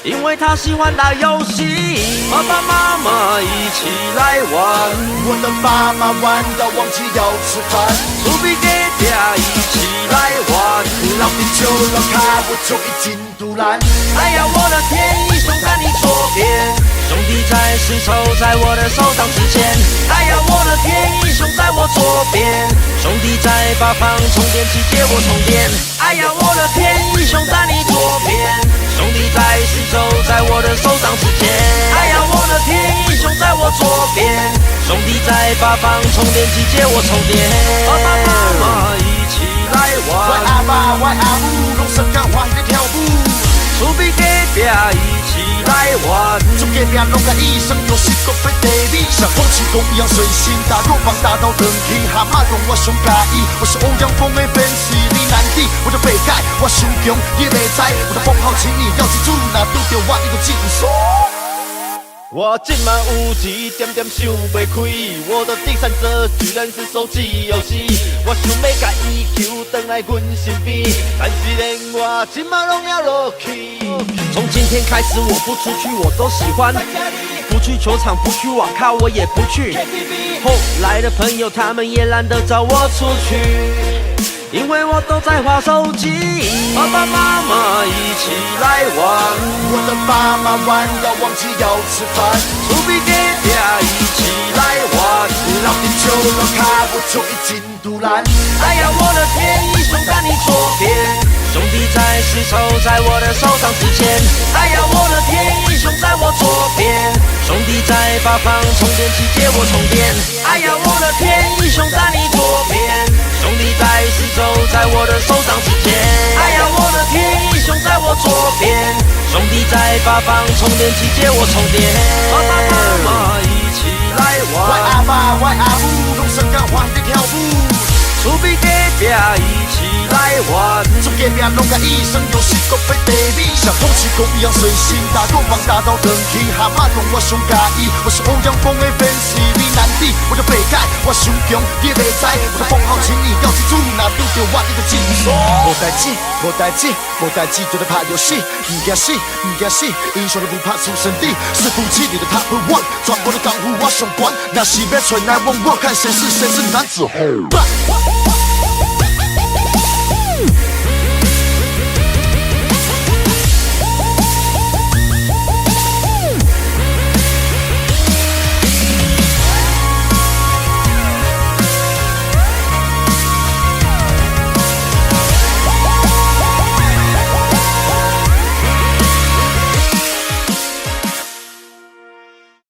因为他喜欢打游戏，爸爸妈妈一起来玩。我的爸妈玩到忘记要吃饭，厝边哥爹一起来玩。老弟就老卡，我就已经突然。哎呀，我的天，英雄在你左边，兄弟在石头在我的手掌之间。哎呀，我的天，英雄在我左边，兄弟在八方，充电器借我充电。哎呀，我的天，英雄在你左边，兄弟在石头在我的手掌之间。哎呀，我的天，英雄在我左边，兄弟在八方，充电器借我充电。爸爸妈妈一起来玩，我阿爸我阿母拢生甲我在跳舞，厝边隔壁一起来玩。做隔壁拢甲医生就是国飞第二，像风气功一样随心打，若放大到登天，蛤蟆用我上介意。我是欧阳锋的粉丝，你难敌，我就被改，我伤强你也袂知，我的封号请你要记住，若拄着我你就紧锁。我今晚有一点点想不开，我的第三者居然是手机游戏。我想要甲伊求回来阮身边，但是连我今晚拢要落去。从今天开始我不出去我都喜欢，不去球场不去网咖我也不去。后来的朋友他们也懒得找我出去，因为我都在滑手机。爸爸妈妈一起来玩，我的爸妈玩到忘记要吃饭，厝边隔壁一起来玩。老弟就老卡，我就已经突然。哎呀，我的天，英雄在你左边，兄弟在石头在我的手掌之间。哎呀，我的天，英雄在我左边，兄弟在八方，充电器借我充电。哎呀，我的天，英雄在你左边，兄弟在石头在我的手掌之间。哎呀，我的天，英雄在我左边，兄弟在八方，充电器借我充电。爸爸妈妈一起来玩，我阿爸我阿母拢生甲我在跳舞，厝厝边隔壁一起来玩。做隔壁拢甲医生用心国要第二，像风气公一样随心，大过放大刀登起，蛤蟆讲我上介意，我是欧阳锋的粉丝，你难敌，我就被改，我伤强你也袂知，我的封号请你要记住，若拄着我你就记住。无代志，无代志，无代志，就在拍游戏，唔惊死，唔惊死，英雄都不怕出身地，是福气你的 top one， 全部的港湖我上管，若是要找来问我，看谁是男子汉。